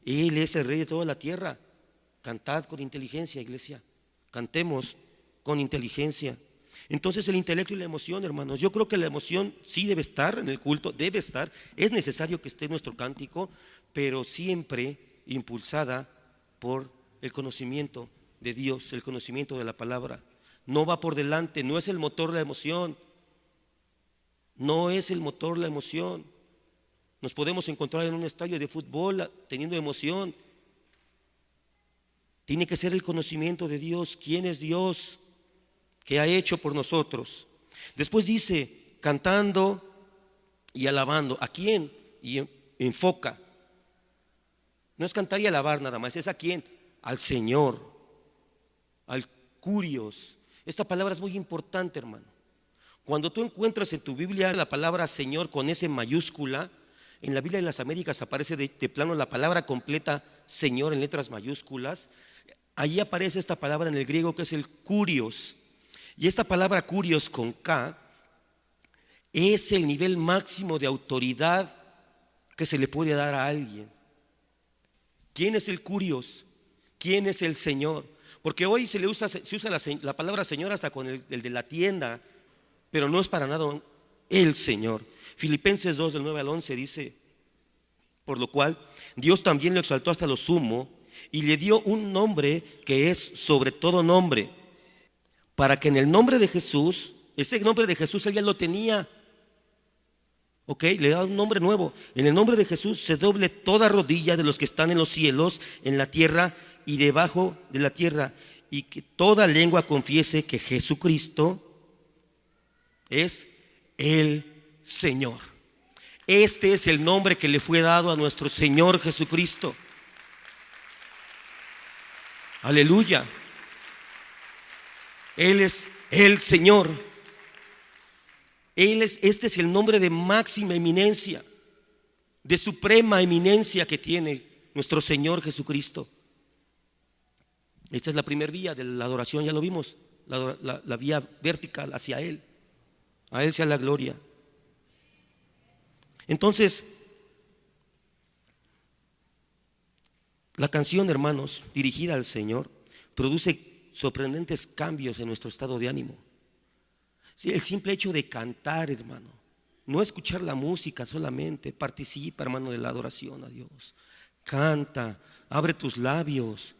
Él es el rey de toda la tierra. Cantad con inteligencia, iglesia. Cantemos con inteligencia. Entonces el intelecto y la emoción, hermanos, yo creo que la emoción sí debe estar en el culto, debe estar. Es necesario que esté nuestro cántico, pero siempre impulsada por el conocimiento de Dios, el conocimiento de la palabra. No va por delante, no es el motor la emoción. No es el motor la emoción. Nos podemos encontrar en un estadio de fútbol teniendo emoción. Tiene que ser el conocimiento de Dios. ¿Quién es Dios? ¿Qué ha hecho por nosotros? Después dice, cantando y alabando. ¿A quién? Y enfoca. No es cantar y alabar nada más, es a quién. Al Señor, al Curios. Esta palabra es muy importante, hermano. Cuando tú encuentras en tu Biblia la palabra Señor con S mayúscula, en la Biblia de las Américas aparece de plano la palabra completa Señor en letras mayúsculas. Allí aparece esta palabra en el griego que es el Kurios. Y esta palabra Kurios con K es el nivel máximo de autoridad que se le puede dar a alguien. ¿Quién es el Kurios? ¿Quién es el Señor? Porque hoy se usa la palabra Señor hasta con el de la tienda, pero no es para nada el Señor. Filipenses 2 del 9 al 11 dice: por lo cual Dios también lo exaltó hasta lo sumo y le dio un nombre que es sobre todo nombre, para que en el nombre de Jesús, ese nombre de Jesús él ya lo tenía, ok, le da un nombre nuevo. En el nombre de Jesús se doble toda rodilla de los que están en los cielos, en la tierra y debajo de la tierra, y que toda lengua confiese que Jesucristo es el Señor. Este es el nombre que le fue dado a nuestro Señor Jesucristo. Aleluya. Él es el Señor. Este es el nombre de máxima eminencia, de suprema eminencia que tiene nuestro Señor Jesucristo. Esta es la primera vía de la adoración, ya lo vimos, la vía vertical hacia Él. A Él sea la gloria. Entonces, la canción, hermanos, dirigida al Señor, produce sorprendentes cambios en nuestro estado de ánimo. Sí, el simple hecho de cantar, hermano, no escuchar la música solamente, participa, hermano, de la adoración a Dios. Canta, abre tus labios.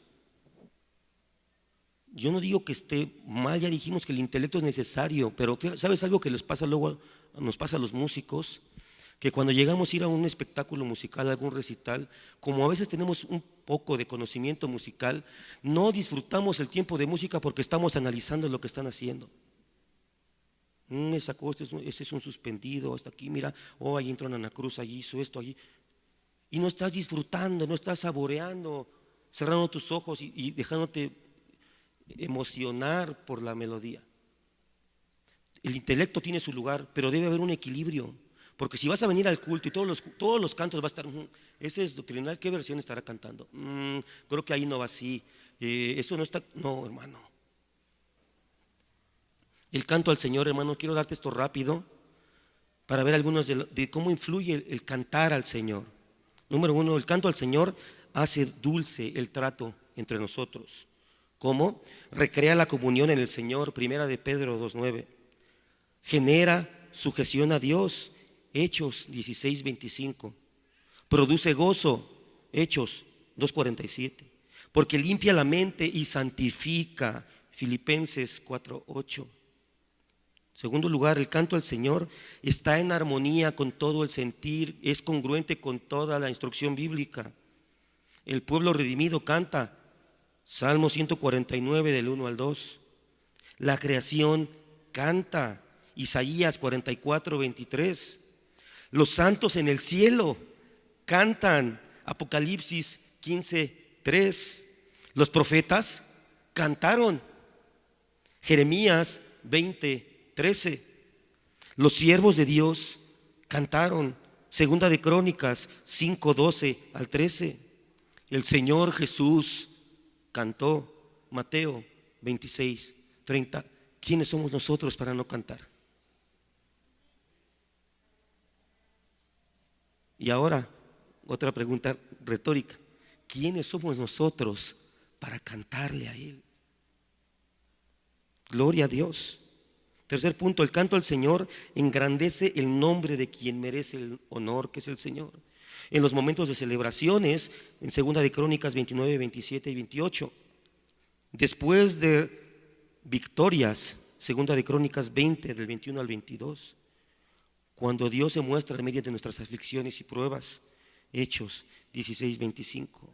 Yo no digo que esté mal, ya dijimos que el intelecto es necesario, pero ¿sabes algo que les pasa luego, nos pasa a los músicos? Que cuando llegamos a ir a un espectáculo musical, a algún recital, como a veces tenemos un poco de conocimiento musical, no disfrutamos el tiempo de música porque estamos analizando lo que están haciendo. Ese es un suspendido, hasta aquí, mira, allí entró Ana Cruz, allí hizo esto, allí. Y no estás disfrutando, no estás saboreando, cerrando tus ojos y dejándote emocionar por la melodía. El intelecto tiene su lugar, pero debe haber un equilibrio. Porque si vas a venir al culto y todos los cantos va a estar, ese es doctrinal, ¿qué versión estará cantando? Creo que ahí no va así, eso no está, no, hermano. El canto al Señor, hermano, quiero darte esto rápido para ver algunos de cómo influye el cantar al Señor. Número 1, el canto al Señor hace dulce el trato entre nosotros. ¿Cómo? Recrea la comunión en el Señor, primera de Pedro 2:9. Genera sujeción a Dios, Hechos 16:25. Produce gozo, Hechos 2:47. Porque limpia la mente y santifica, Filipenses 4:8. Segundo lugar, el canto al Señor está en armonía con todo el sentir, es congruente con toda la instrucción bíblica. El pueblo redimido canta, Salmo 149 del 1 al 2. La creación canta, Isaías 44:23. Los santos en el cielo cantan. Apocalipsis 15:3. Los profetas cantaron. Jeremías 20:13. Los siervos de Dios cantaron. Segunda de Crónicas 5:12-13. El Señor Jesús cantó. Mateo 26:30. ¿Quiénes somos nosotros para no cantar? Y ahora, otra pregunta retórica. ¿Quiénes somos nosotros para cantarle a Él? Gloria a Dios. Tercer punto, el canto al Señor engrandece el nombre de quien merece el honor, que es el Señor. En los momentos de celebraciones, en Segunda de Crónicas 29, 27 y 28. Después de victorias, Segunda de Crónicas 20, del 21 al 22. Cuando Dios se muestra en medio de nuestras aflicciones y pruebas. Hechos 16, 25.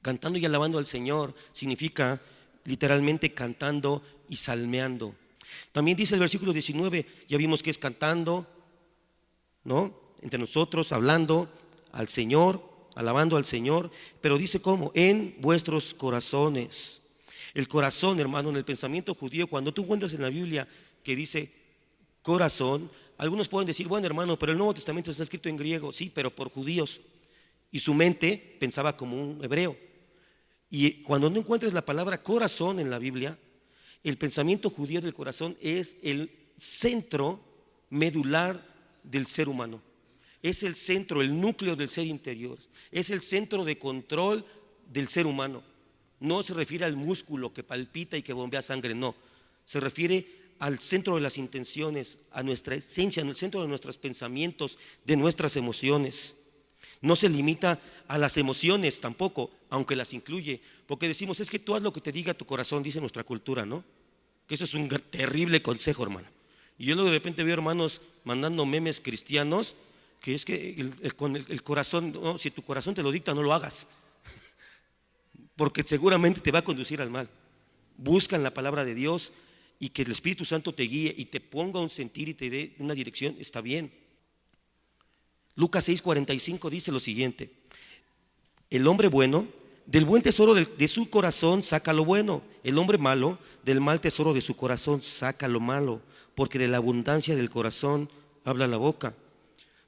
Cantando y alabando al Señor significa literalmente cantando y salmeando. También dice el versículo 19, ya vimos que es cantando, ¿no? Entre nosotros, hablando al Señor, alabando al Señor, pero dice cómo, en vuestros corazones. El corazón, hermano, en el pensamiento judío, cuando tú encuentras en la Biblia que dice corazón, algunos pueden decir, bueno, hermano, pero el Nuevo Testamento está escrito en griego. Sí, pero por judíos, y su mente pensaba como un hebreo. Y cuando no encuentres la palabra corazón en la Biblia, el pensamiento judío del corazón es el centro medular del ser humano. Es el centro, el núcleo del ser interior. Es el centro de control del ser humano. No se refiere al músculo que palpita y que bombea sangre, no. Se refiere al centro de las intenciones, a nuestra esencia, al centro de nuestros pensamientos, de nuestras emociones. No se limita a las emociones tampoco, aunque las incluye, porque decimos, es que tú haz lo que te diga tu corazón, dice nuestra cultura, ¿no? Que eso es un terrible consejo, hermano. Y yo de repente veo hermanos mandando memes cristianos, que es que con el corazón, no, si tu corazón te lo dicta, no lo hagas, porque seguramente te va a conducir al mal. Buscan la palabra de Dios y que el Espíritu Santo te guíe y te ponga un sentir y te dé una dirección, está bien. Lucas 6:45 dice lo siguiente: el hombre bueno del buen tesoro de su corazón saca lo bueno, el hombre malo del mal tesoro de su corazón saca lo malo, porque de la abundancia del corazón habla la boca.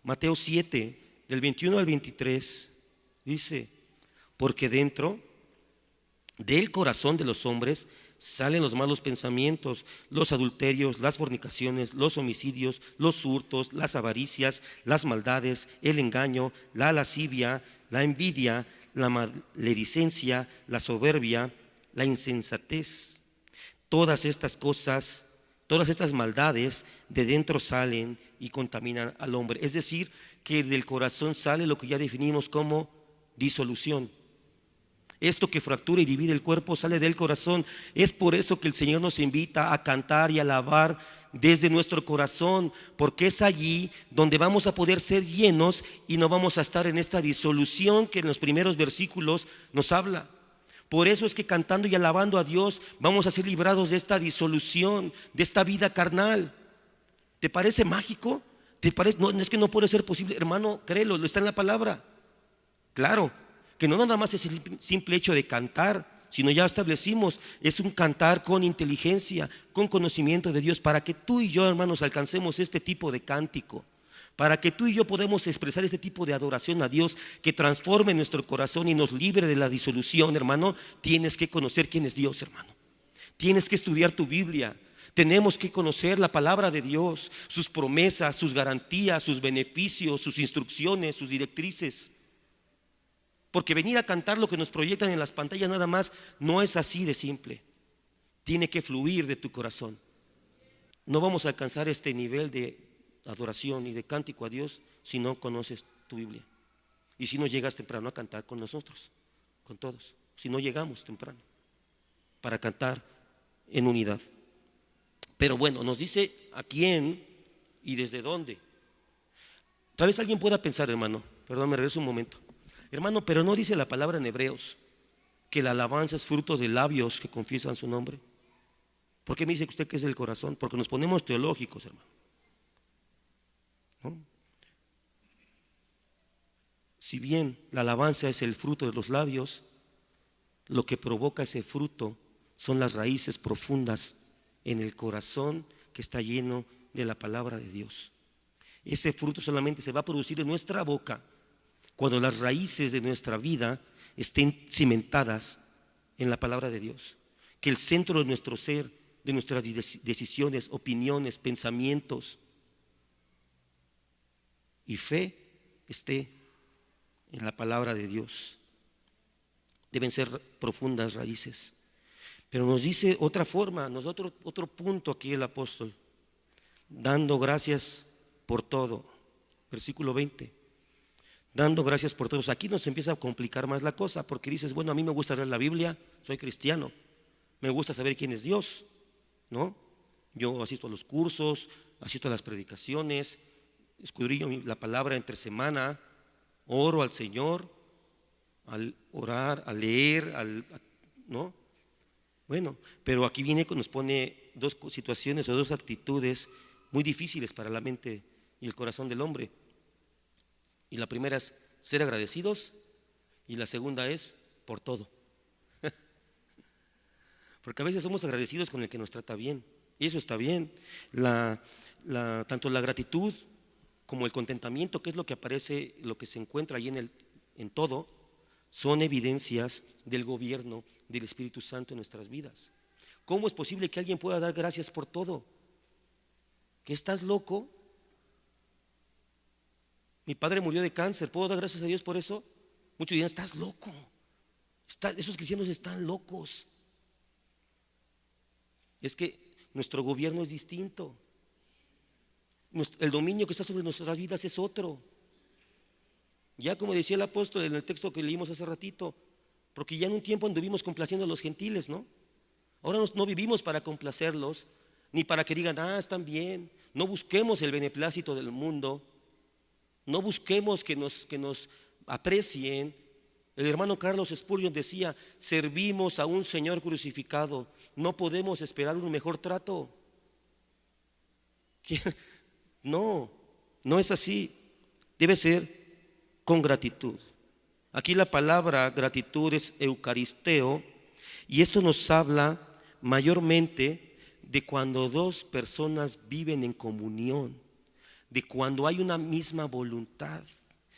Mateo 7, del 21 al 23 dice, porque dentro del corazón de los hombres salen los malos pensamientos, los adulterios, las fornicaciones, los homicidios, los hurtos, las avaricias, las maldades, el engaño, la lascivia, la envidia, la maledicencia, la soberbia, la insensatez. Todas estas cosas, todas estas maldades de dentro salen y contaminan al hombre. Es decir, que del corazón sale lo que ya definimos como disolución. Esto que fractura y divide el cuerpo sale del corazón. Es por eso que el Señor nos invita a cantar y alabar desde nuestro corazón, porque es allí donde vamos a poder ser llenos y no vamos a estar en esta disolución que en los primeros versículos nos habla. Por eso es que cantando y alabando a Dios vamos a ser librados de esta disolución, de esta vida carnal. ¿Te parece mágico? ¿Te parece? No, es que no puede ser posible, hermano, créelo, lo está en la palabra. Claro, que no nada más es el simple hecho de cantar, sino ya establecimos, es un cantar con inteligencia, con conocimiento de Dios, para que tú y yo, hermanos, alcancemos este tipo de cántico, para que tú y yo podamos expresar este tipo de adoración a Dios que transforme nuestro corazón y nos libre de la disolución, hermano. Tienes que conocer quién es Dios, hermano. Tienes que estudiar tu Biblia. Tenemos que conocer la palabra de Dios, sus promesas, sus garantías, sus beneficios, sus instrucciones, sus directrices. Porque venir a cantar lo que nos proyectan en las pantallas nada más no es así de simple. Tiene que fluir de tu corazón. No vamos a alcanzar este nivel de adoración y de cántico a Dios si no conoces tu Biblia. Y si no llegas temprano a cantar con nosotros, con todos. Si no llegamos temprano para cantar en unidad. Pero bueno, nos dice a quién y desde dónde. Tal vez alguien pueda pensar, hermano, perdón, me regreso un momento. Hermano, pero no dice la palabra en Hebreos que la alabanza es fruto de labios que confiesan su nombre. ¿Por qué me dice usted que es del corazón? Porque nos ponemos teológicos, hermano. ¿no? Si bien la alabanza es el fruto de los labios, lo que provoca ese fruto son las raíces profundas en el corazón que está lleno de la palabra de Dios. Ese fruto solamente se va a producir en nuestra boca cuando las raíces de nuestra vida estén cimentadas en la palabra de Dios. Que el centro de nuestro ser, de nuestras decisiones, opiniones, pensamientos y fe esté en la palabra de Dios. Deben ser profundas raíces. Pero nos dice otra forma, otro punto aquí el apóstol, dando gracias por todo. Versículo 20. Dando gracias por todos. Aquí nos empieza a complicar más la cosa, porque dices, bueno, a mí me gusta leer la Biblia, soy cristiano, me gusta saber quién es Dios, ¿no? Yo asisto a los cursos, asisto a las predicaciones, escudriño la palabra entre semana, oro al Señor, al orar, al leer, ¿no? Bueno, pero aquí viene, nos pone dos situaciones o dos actitudes muy difíciles para la mente y el corazón del hombre. Y la primera es ser agradecidos y la segunda es por todo. Porque a veces somos agradecidos con el que nos trata bien y eso está bien. Tanto la gratitud como el contentamiento, que es lo que aparece, lo que se encuentra ahí en todo, son evidencias del gobierno del Espíritu Santo en nuestras vidas. ¿Cómo es posible que alguien pueda dar gracias por todo? ¿Que estás loco? Mi padre murió de cáncer, ¿puedo dar gracias a Dios por eso? Muchos dirán, estás loco. Esos cristianos están locos. Es que nuestro gobierno es distinto. El dominio que está sobre nuestras vidas es otro. Ya como decía el apóstol en el texto que leímos hace ratito, porque ya en un tiempo anduvimos complaciendo a los gentiles, ¿no? Ahora no vivimos para complacerlos, ni para que digan, están bien. No busquemos el beneplácito del mundo, no busquemos que nos aprecien. El hermano Carlos Spurgeon decía, servimos a un Señor crucificado, no podemos esperar un mejor trato. No es así, debe ser con gratitud. Aquí la palabra gratitud es eucaristeo y esto nos habla mayormente de cuando dos personas viven en comunión, de cuando hay una misma voluntad.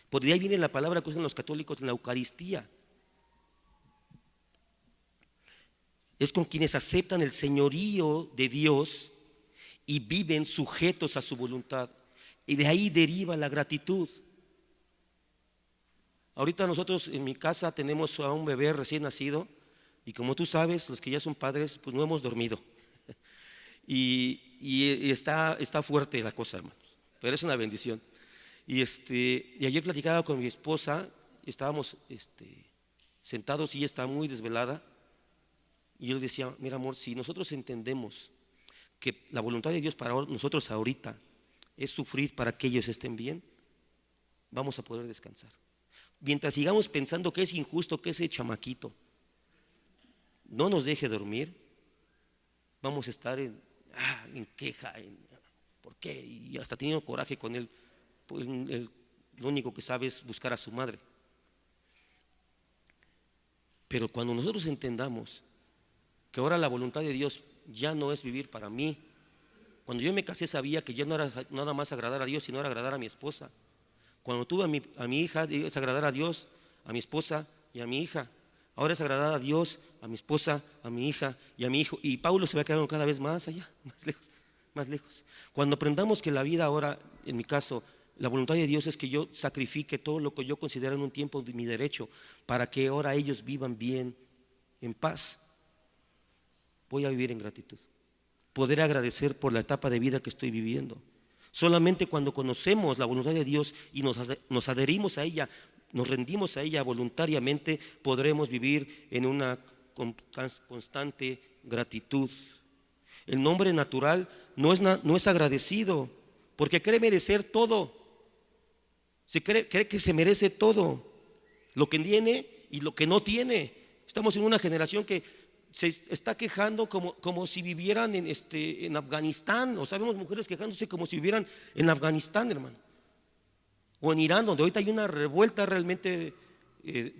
Por ahí viene la palabra que usan los católicos en la Eucaristía. Es con quienes aceptan el señorío de Dios y viven sujetos a su voluntad. Y de ahí deriva la gratitud. Ahorita nosotros en mi casa tenemos a un bebé recién nacido y como tú sabes, los que ya son padres, pues no hemos dormido. Y está fuerte la cosa, hermanos, pero es una bendición. Y ayer platicaba con mi esposa, estábamos sentados y ella estaba muy desvelada y yo le decía, mira amor, si nosotros entendemos que la voluntad de Dios para nosotros ahorita es sufrir para que ellos estén bien, vamos a poder descansar. Mientras sigamos pensando que es injusto que ese chamaquito no nos deje dormir, vamos a estar en queja, ¿por qué? Y hasta teniendo coraje con él. Pues lo único que sabe es buscar a su madre. Pero cuando nosotros entendamos que ahora la voluntad de Dios ya no es vivir para mí. Cuando yo me casé sabía que ya no era nada más agradar a Dios, sino era agradar a mi esposa. Cuando tuve a mi hija, es agradar a Dios, a mi esposa y a mi hija. Ahora es agradar a Dios, a mi esposa, a mi hija y a mi hijo. Y Paulo se va quedando cada vez más allá, más lejos. Cuando aprendamos que la vida ahora, en mi caso, la voluntad de Dios es que yo sacrifique todo lo que yo considero en un tiempo de mi derecho para que ahora ellos vivan bien, en paz. Voy a vivir en gratitud. Poder agradecer por la etapa de vida que estoy viviendo. Solamente cuando conocemos la voluntad de Dios y nos adherimos a ella, nos rendimos a ella voluntariamente, podremos vivir en una constante gratitud. El hombre natural no es agradecido porque cree merecer todo. Cree que se merece todo, lo que tiene y lo que no tiene. Estamos en una generación que se está quejando como si vivieran en Afganistán, o sabemos mujeres quejándose como si vivieran en Afganistán, hermano. O en Irán, donde ahorita hay una revuelta realmente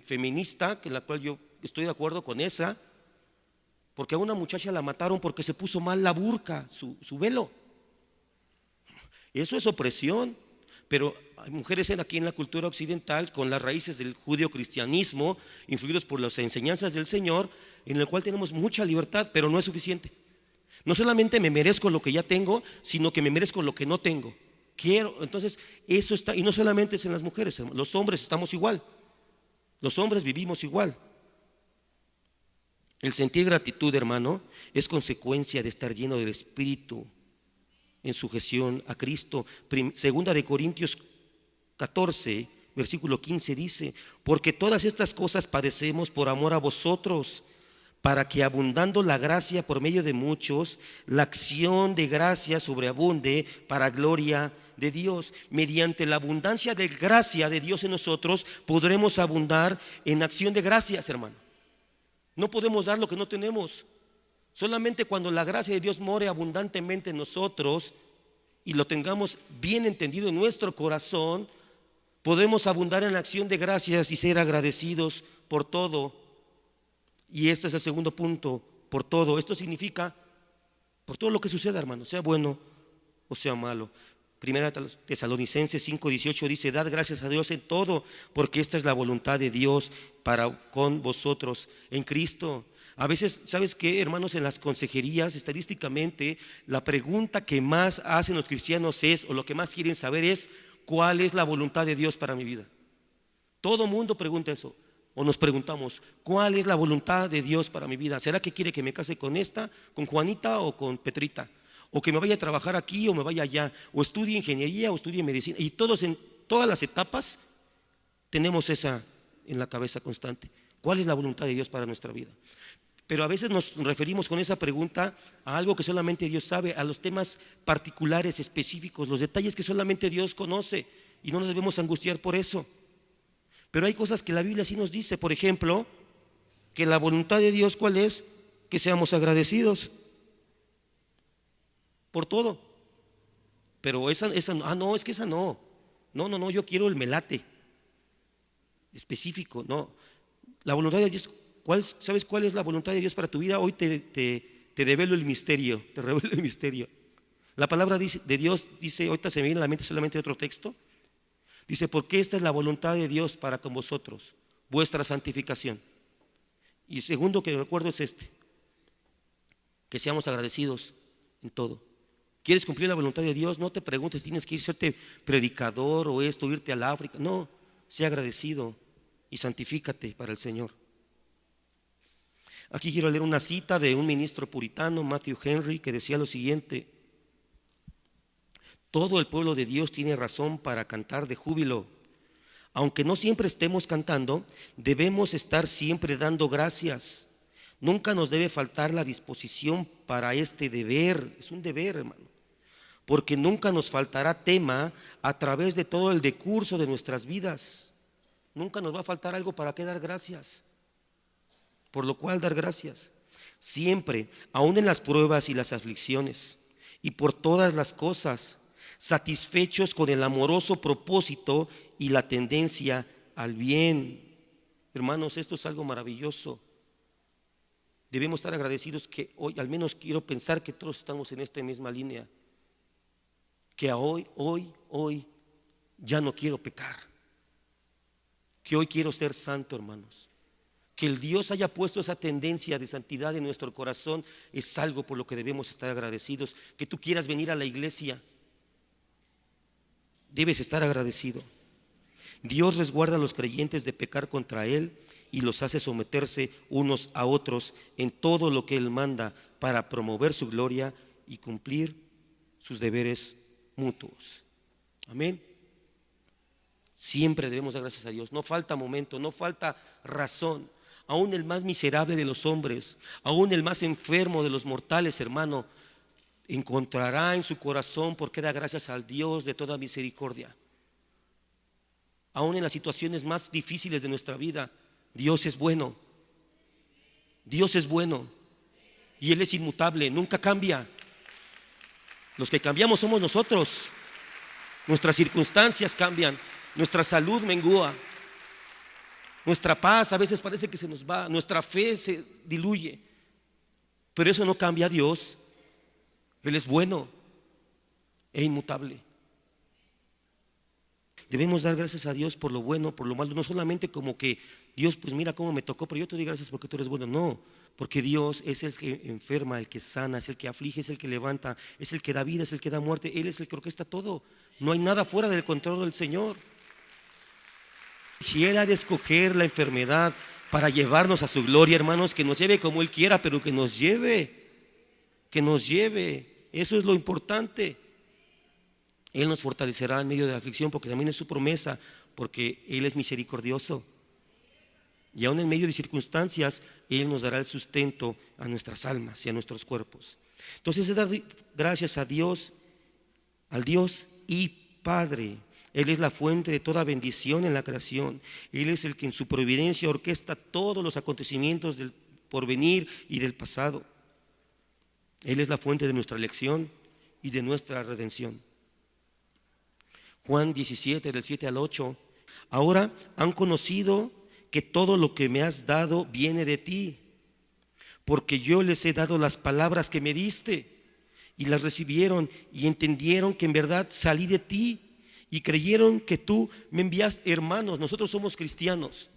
feminista, que en la cual yo estoy de acuerdo con esa, porque a una muchacha la mataron porque se puso mal la burka, su velo. Eso es opresión. Pero hay mujeres aquí en la cultura occidental con las raíces del judeocristianismo, influidos por las enseñanzas del Señor, en el cual tenemos mucha libertad, pero no es suficiente. No solamente me merezco lo que ya tengo, sino que me merezco lo que no tengo. Quiero, entonces eso está, y no solamente es en las mujeres, los hombres estamos igual. Los hombres vivimos igual. El sentir gratitud, hermano, es consecuencia de estar lleno del Espíritu en sujeción a Cristo. Segunda de Corintios 14, versículo 15 dice: porque todas estas cosas padecemos por amor a vosotros, para que abundando la gracia por medio de muchos, la acción de gracia sobreabunde para gloria de Dios. Mediante la abundancia de gracia de Dios en nosotros podremos abundar en acción de gracias, hermano. No podemos dar lo que no tenemos. Solamente cuando la gracia de Dios more abundantemente en nosotros y lo tengamos bien entendido en nuestro corazón, podemos abundar en acción de gracias y ser agradecidos por todo. Y este es el segundo punto, por todo. Esto significa por todo lo que suceda, hermano, sea bueno o sea malo. Primera Tesalonicenses 5:18 dice: dad gracias a Dios en todo, porque esta es la voluntad de Dios para con vosotros en Cristo. A veces, ¿sabes qué, hermanos? En las consejerías, estadísticamente, la pregunta que más hacen los cristianos es, o lo que más quieren saber es: ¿cuál es la voluntad de Dios para mi vida? Todo mundo pregunta eso. O nos preguntamos: ¿cuál es la voluntad de Dios para mi vida? ¿Será que quiere que me case con esta, con Juanita o con Petrita? O que me vaya a trabajar aquí o me vaya allá, o estudie ingeniería o estudie medicina. Y todos en todas las etapas tenemos esa en la cabeza constante: ¿cuál es la voluntad de Dios para nuestra vida? Pero a veces nos referimos con esa pregunta a algo que solamente Dios sabe, a los temas particulares, específicos, los detalles que solamente Dios conoce, y no nos debemos angustiar por eso. Pero hay cosas que la Biblia sí nos dice. Por ejemplo, que la voluntad de Dios, ¿cuál es? Que seamos agradecidos por todo. Pero esa no, es que esa no, yo quiero el melate específico. No, la voluntad de Dios, ¿sabes cuál es la voluntad de Dios para tu vida? Hoy te develo el misterio, te revelo el misterio. La palabra de Dios dice, ahorita se me viene a la mente solamente otro texto, dice: porque esta es la voluntad de Dios para con vosotros, vuestra santificación. Y el segundo que recuerdo es que seamos agradecidos en todo. ¿Quieres cumplir la voluntad de Dios? No te preguntes, tienes que irte predicador o irte al África. No, sea agradecido y santifícate para el Señor. Aquí quiero leer una cita de un ministro puritano, Matthew Henry, que decía lo siguiente: todo el pueblo de Dios tiene razón para cantar de júbilo. Aunque no siempre estemos cantando, debemos estar siempre dando gracias. Nunca nos debe faltar la disposición para este deber. Es un deber, hermano. Porque nunca nos faltará tema a través de todo el decurso de nuestras vidas. Nunca nos va a faltar algo para que dar gracias. Por lo cual dar gracias. Siempre, aún en las pruebas y las aflicciones, y por todas las cosas, satisfechos con el amoroso propósito y la tendencia al bien. Hermanos, esto es algo maravilloso. Debemos estar agradecidos que hoy, al menos quiero pensar que todos estamos en esta misma línea, que hoy ya no quiero pecar, que hoy quiero ser santo, hermanos. Que el Dios haya puesto esa tendencia de santidad en nuestro corazón es algo por lo que debemos estar agradecidos. Que tú quieras venir a la iglesia, debes estar agradecido. Dios resguarda a los creyentes de pecar contra Él y los hace someterse unos a otros en todo lo que Él manda para promover su gloria y cumplir sus deberes mutuos. Amén. Siempre debemos dar gracias a Dios. No falta momento, no falta razón. Aún el más miserable de los hombres, aún el más enfermo de los mortales, hermano, encontrará en su corazón por qué da gracias al Dios de toda misericordia. Aún en las situaciones más difíciles de nuestra vida, Dios es bueno. Dios es bueno y Él es inmutable, nunca cambia. Los que cambiamos somos nosotros. Nuestras circunstancias cambian, Nuestra salud mengua. Nuestra paz a veces parece que se nos va. Nuestra fe se diluye. Pero eso no cambia a Dios. Él es bueno e inmutable. Debemos dar gracias a Dios por lo bueno, por lo malo. No solamente como que Dios, pues mira cómo me tocó, pero yo te doy gracias porque tú eres bueno. No, porque Dios es el que enferma, el que sana, es el que aflige, es el que levanta, es el que da vida, es el que da muerte. Él es el que orquesta todo. No hay nada fuera del control del Señor. Si Él ha de escoger la enfermedad para llevarnos a su gloria, hermanos, que nos lleve como Él quiera, pero que nos lleve. Que nos lleve. Eso es lo importante. Él nos fortalecerá en medio de la aflicción, porque también es su promesa, porque Él es misericordioso. Y aún en medio de circunstancias, Él nos dará el sustento a nuestras almas y a nuestros cuerpos. Entonces es dar gracias a Dios, al Dios y Padre. Él es la fuente de toda bendición en la creación. Él es el que en su providencia orquesta todos los acontecimientos del porvenir y del pasado. Él es la fuente de nuestra elección y de nuestra redención. Juan 17, del 7 al 8. Ahora han conocido que todo lo que me has dado viene de ti, porque yo les he dado las palabras que me diste, y las recibieron y entendieron que en verdad salí de ti, y creyeron que tú me enviaste. Hermanos, nosotros somos cristianos,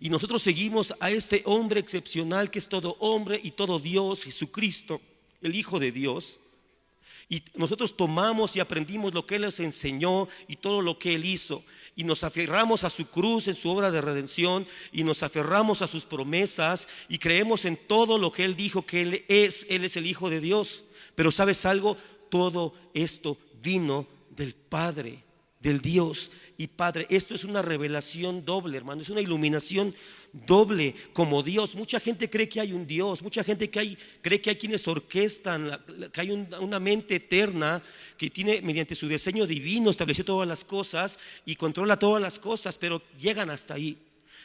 y nosotros seguimos a este hombre excepcional que es todo hombre y todo Dios, Jesucristo, el Hijo de Dios. Y nosotros tomamos y aprendimos lo que Él nos enseñó y todo lo que Él hizo, y nos aferramos a su cruz en su obra de redención, y nos aferramos a sus promesas, y creemos en todo lo que Él dijo que Él es el Hijo de Dios. Pero ¿sabes algo? Todo esto vino del Padre, del Dios y Padre. Esto es una revelación doble, hermano, es una iluminación doble como Dios. Mucha gente cree que hay un Dios, mucha gente cree que hay quienes orquestan, que hay una mente eterna que tiene, mediante su diseño divino, estableció todas las cosas y controla todas las cosas, pero llegan hasta ahí.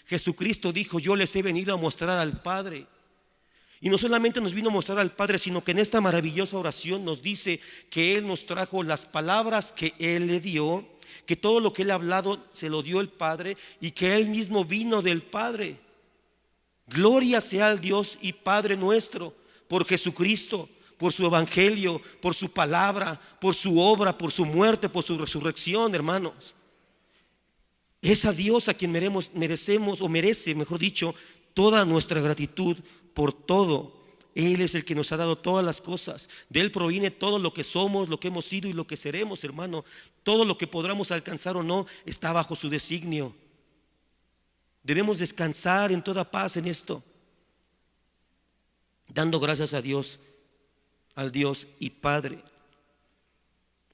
Jesucristo dijo: yo les he venido a mostrar al Padre. Y no solamente nos vino a mostrar al Padre, sino que en esta maravillosa oración nos dice que Él nos trajo las palabras que Él le dio, que todo lo que Él ha hablado se lo dio el Padre, y que Él mismo vino del Padre. Gloria sea al Dios y Padre nuestro por Jesucristo, por su evangelio, por su palabra, por su obra, por su muerte, por su resurrección, hermanos. Es a Dios a quien merecemos, o merece, mejor dicho, toda nuestra gratitud por todo. Él es el que nos ha dado todas las cosas. De Él proviene todo lo que somos, lo que hemos sido y lo que seremos, hermano. Todo lo que podamos alcanzar o no está bajo su designio. Debemos descansar en toda paz en esto, dando gracias a Dios, al Dios y Padre.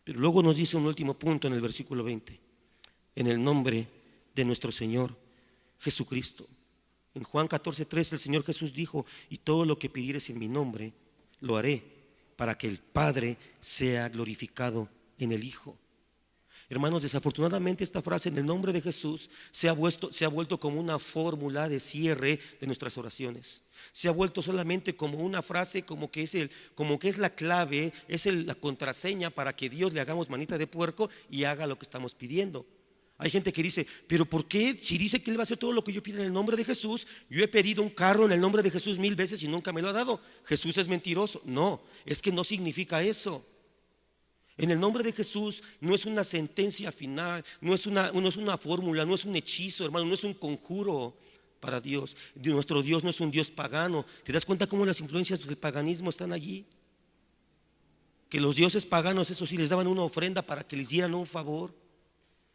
Pero luego nos dice un último punto en el versículo 20: en el nombre de nuestro Señor Jesucristo. En Juan 14:3 el Señor Jesús dijo: y todo lo que pidieres en mi nombre lo haré, para que el Padre sea glorificado en el Hijo. Hermanos, desafortunadamente esta frase, en el nombre de Jesús, se ha vuelto como una fórmula de cierre de nuestras oraciones. Se ha vuelto solamente como una frase, como que es la clave, la contraseña para que Dios le hagamos manita de puerco y haga lo que estamos pidiendo. Hay gente que dice: pero ¿por qué? Si dice que Él va a hacer todo lo que yo pido en el nombre de Jesús. Yo he pedido un carro en el nombre de Jesús 1000 veces y nunca me lo ha dado. ¿Jesús es mentiroso? No, es que no significa eso. En el nombre de Jesús no es una sentencia final, no es una fórmula, no es un hechizo, hermano, no es un conjuro para Dios. Nuestro Dios no es un Dios pagano. ¿Te das cuenta cómo las influencias del paganismo están allí? Que los dioses paganos, eso sí, les daban una ofrenda para que les dieran un favor.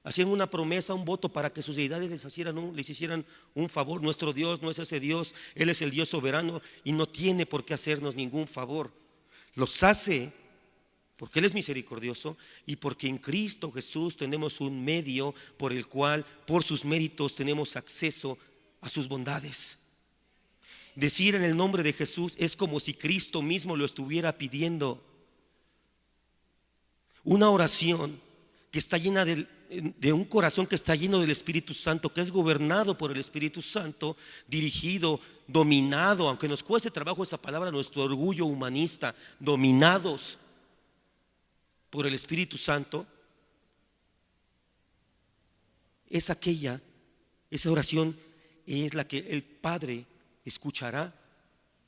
Hacían una promesa, un voto para que sus deidades les hicieran un favor. Nuestro Dios no es ese Dios. Él es el Dios soberano y no tiene por qué hacernos ningún favor. Los hace porque Él es misericordioso y porque en Cristo Jesús tenemos un medio por el cual, por sus méritos, tenemos acceso a sus bondades. Decir en el nombre de Jesús es como si Cristo mismo lo estuviera pidiendo. Una oración que está llena de un corazón que está lleno del Espíritu Santo, que es gobernado por el Espíritu Santo, dirigido, dominado, aunque nos cueste trabajo esa palabra, nuestro orgullo humanista, dominados por el Espíritu Santo. es aquella, esa oración es la que el Padre escuchará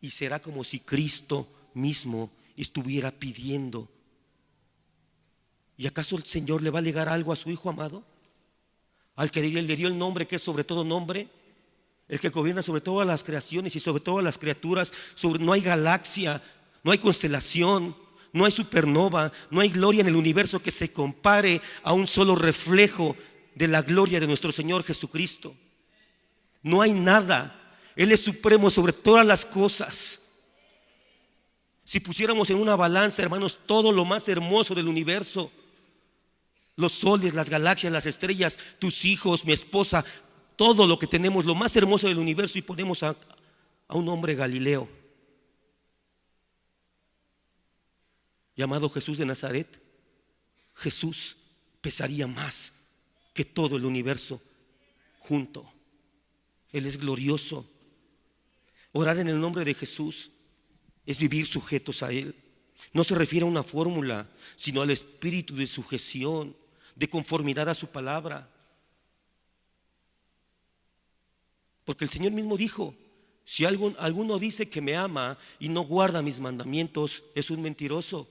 y será como si Cristo mismo estuviera pidiendo. ¿Y acaso el Señor le va a legar algo a su Hijo amado? Al que le dio el nombre que es sobre todo nombre, el que gobierna sobre todas las creaciones y sobre todas las criaturas. No hay galaxia, no hay constelación, no hay supernova, no hay gloria en el universo que se compare a un solo reflejo de la gloria de nuestro Señor Jesucristo. No hay nada. Él es supremo sobre todas las cosas. Si pusiéramos en una balanza, hermanos, todo lo más hermoso del universo, los soles, las galaxias, las estrellas, tus hijos, mi esposa, todo lo que tenemos, lo más hermoso del universo, y ponemos a un hombre Galileo llamado Jesús de Nazaret, Jesús pesaría más que todo el universo junto. Él es glorioso. Orar en el nombre de Jesús es vivir sujetos a Él. No se refiere a una fórmula, sino al espíritu de sujeción, de conformidad a su palabra. Porque el Señor mismo dijo: si alguno dice que me ama y no guarda mis mandamientos, es un mentiroso.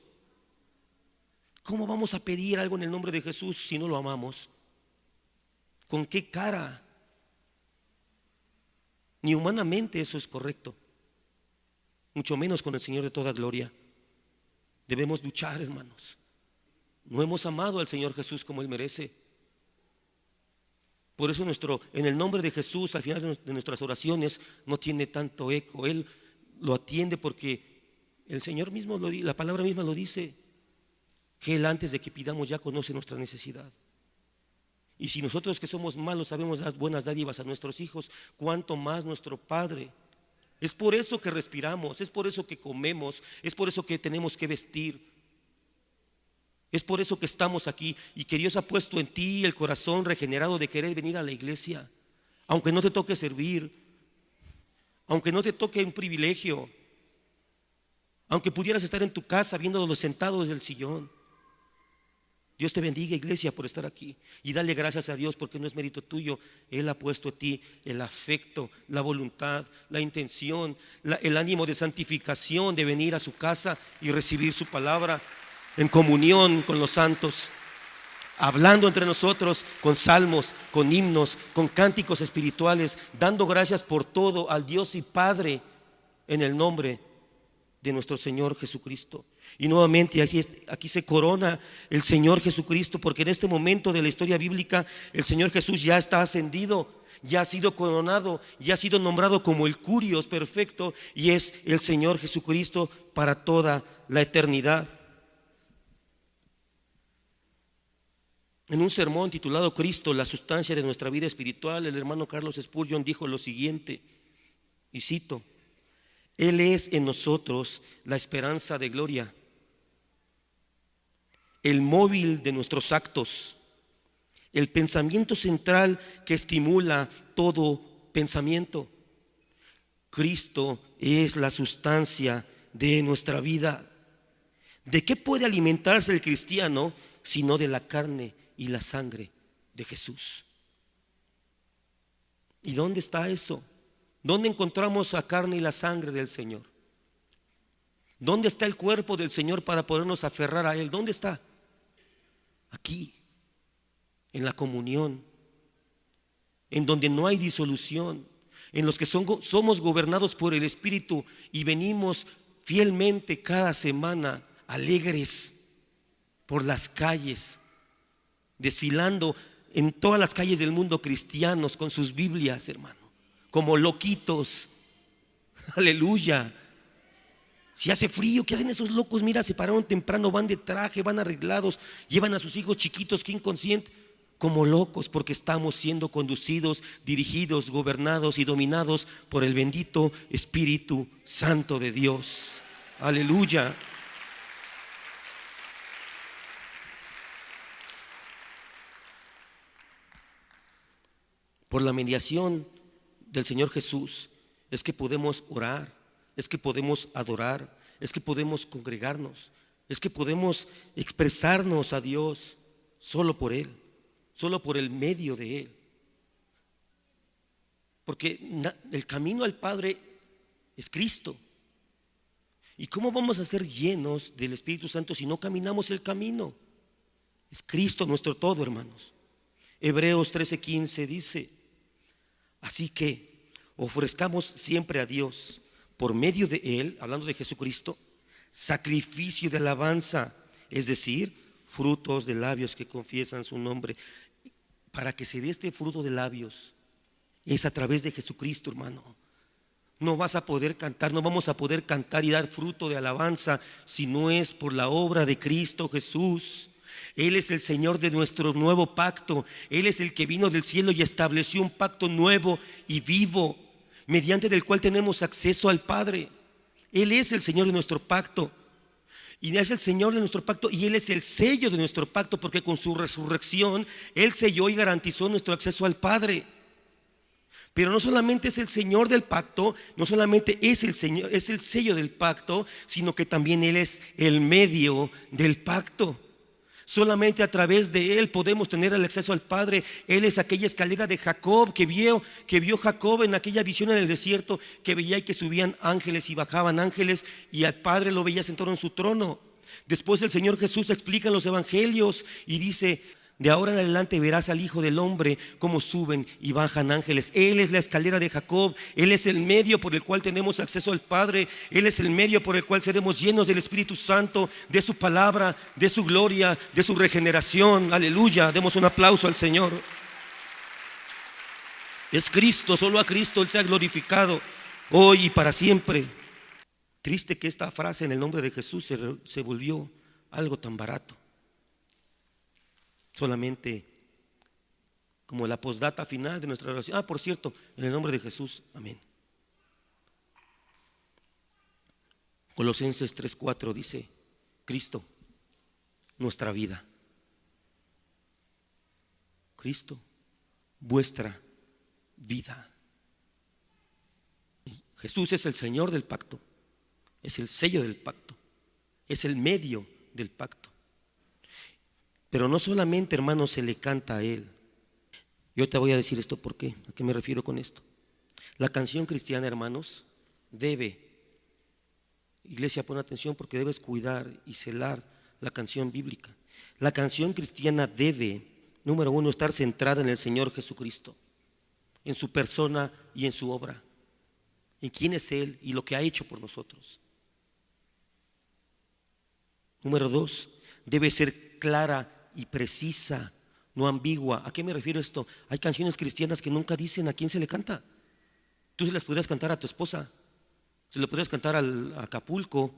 ¿Cómo vamos a pedir algo en el nombre de Jesús si no lo amamos? ¿Con qué cara? Ni humanamente eso es correcto, mucho menos con el Señor de toda gloria. Debemos luchar, hermanos. No hemos amado al Señor Jesús como Él merece. Por eso en el nombre de Jesús, al final de nuestras oraciones, no tiene tanto eco. Él lo atiende porque el Señor mismo la palabra misma lo dice, que Él, antes de que pidamos, ya conoce nuestra necesidad. Y si nosotros, que somos malos, sabemos dar buenas dádivas a nuestros hijos, cuánto más nuestro Padre. Es por eso que respiramos, es por eso que comemos, es por eso que tenemos que vestir, es por eso que estamos aquí, y que Dios ha puesto en ti el corazón regenerado de querer venir a la iglesia, aunque no te toque servir, aunque no te toque un privilegio, aunque pudieras estar en tu casa viéndolo sentado desde el sillón. Dios te bendiga, iglesia, por estar aquí, y dale gracias a Dios, porque no es mérito tuyo. Él ha puesto en ti el afecto, la voluntad, la intención, el ánimo de santificación, de venir a su casa y recibir su palabra en comunión con los santos, hablando entre nosotros con salmos, con himnos, con cánticos espirituales, dando gracias por todo al Dios y Padre en el nombre de nuestro Señor Jesucristo. Y nuevamente aquí se corona el Señor Jesucristo, porque en este momento de la historia bíblica el Señor Jesús ya está ascendido, ya ha sido coronado, ya ha sido nombrado como el Curios perfecto, y es el Señor Jesucristo para toda la eternidad. En un sermón titulado Cristo, la sustancia de nuestra vida espiritual, el hermano Carlos Spurgeon dijo lo siguiente, y cito: Él es en nosotros la esperanza de gloria, el móvil de nuestros actos, el pensamiento central que estimula todo pensamiento. Cristo es la sustancia de nuestra vida. ¿De qué puede alimentarse el cristiano sino de la carne y la sangre de Jesús? ¿Y dónde está eso? ¿Dónde encontramos la carne y la sangre del Señor? ¿Dónde está el cuerpo del Señor para podernos aferrar a Él? ¿Dónde está? Aquí, en la comunión, en donde no hay disolución, en los que somos gobernados por el Espíritu y venimos fielmente cada semana alegres por las calles, desfilando en todas las calles del mundo, cristianos con sus Biblias, hermano, como loquitos. Aleluya. Si hace frío, ¿qué hacen esos locos? Mira, se pararon temprano, van de traje, van arreglados, llevan a sus hijos chiquitos, que inconscientes, como locos, porque estamos siendo conducidos, dirigidos, gobernados y dominados por el bendito Espíritu Santo de Dios. Aleluya. Por la mediación del Señor Jesús es que podemos orar, es que podemos adorar, es que podemos congregarnos, es que podemos expresarnos a Dios solo por Él, solo por el medio de Él. Porque el camino al Padre es Cristo. ¿Y cómo vamos a ser llenos del Espíritu Santo si no caminamos el camino? Es Cristo nuestro todo, hermanos. Hebreos 13:15 dice: así que ofrezcamos siempre a Dios, por medio de Él, hablando de Jesucristo, sacrificio de alabanza, es decir, frutos de labios que confiesan su nombre. Para que se dé este fruto de labios es a través de Jesucristo, hermano. No vas a poder cantar, no vamos a poder cantar y dar fruto de alabanza si no es por la obra de Cristo Jesús. Él es el Señor de nuestro nuevo pacto. Él es el que vino del cielo y estableció un pacto nuevo y vivo, mediante del cual tenemos acceso al Padre. Él es el Señor de nuestro pacto. Y es el Señor de nuestro pacto, y Él es el sello de nuestro pacto, porque con su resurrección Él selló y garantizó nuestro acceso al Padre. Pero no solamente es el Señor del pacto, no solamente es el Señor, es el sello del pacto, sino que también Él es el medio del pacto. Solamente a través de Él podemos tener el acceso al Padre. Él es aquella escalera de Jacob que vio Jacob en aquella visión en el desierto, que veía y que subían ángeles y bajaban ángeles, y al Padre lo veía sentado en su trono. Después el Señor Jesús explica en los evangelios y dice: de ahora en adelante verás al Hijo del Hombre cómo suben y bajan ángeles. Él es la escalera de Jacob. Él es el medio por el cual tenemos acceso al Padre. Él es el medio por el cual seremos llenos del Espíritu Santo, de su palabra, de su gloria, de su regeneración. Aleluya, demos un aplauso al Señor. Es Cristo, solo a Cristo Él se ha glorificado hoy y para siempre. Triste que esta frase en el nombre de Jesús se volvió algo tan barato. Solamente como la postdata final de nuestra oración. Por cierto, en el nombre de Jesús, amén. Colosenses 3:4 dice: Cristo, nuestra vida. Cristo, vuestra vida. Jesús es el Señor del pacto, es el sello del pacto, es el medio del pacto. Pero no solamente, hermanos, se le canta a Él. Yo te voy a decir esto por qué. ¿A qué me refiero con esto? La canción cristiana, hermanos, iglesia, pon atención, porque debes cuidar y celar la canción bíblica. La canción cristiana debe, número uno, estar centrada en el Señor Jesucristo, en su persona y en su obra, en quién es Él y lo que ha hecho por nosotros. Número dos, debe ser clara y precisa, no ambigua. ¿A qué me refiero esto? Hay canciones cristianas que nunca dicen a quién se le canta. Tú se las podrías cantar a tu esposa, se las podrías cantar a Acapulco,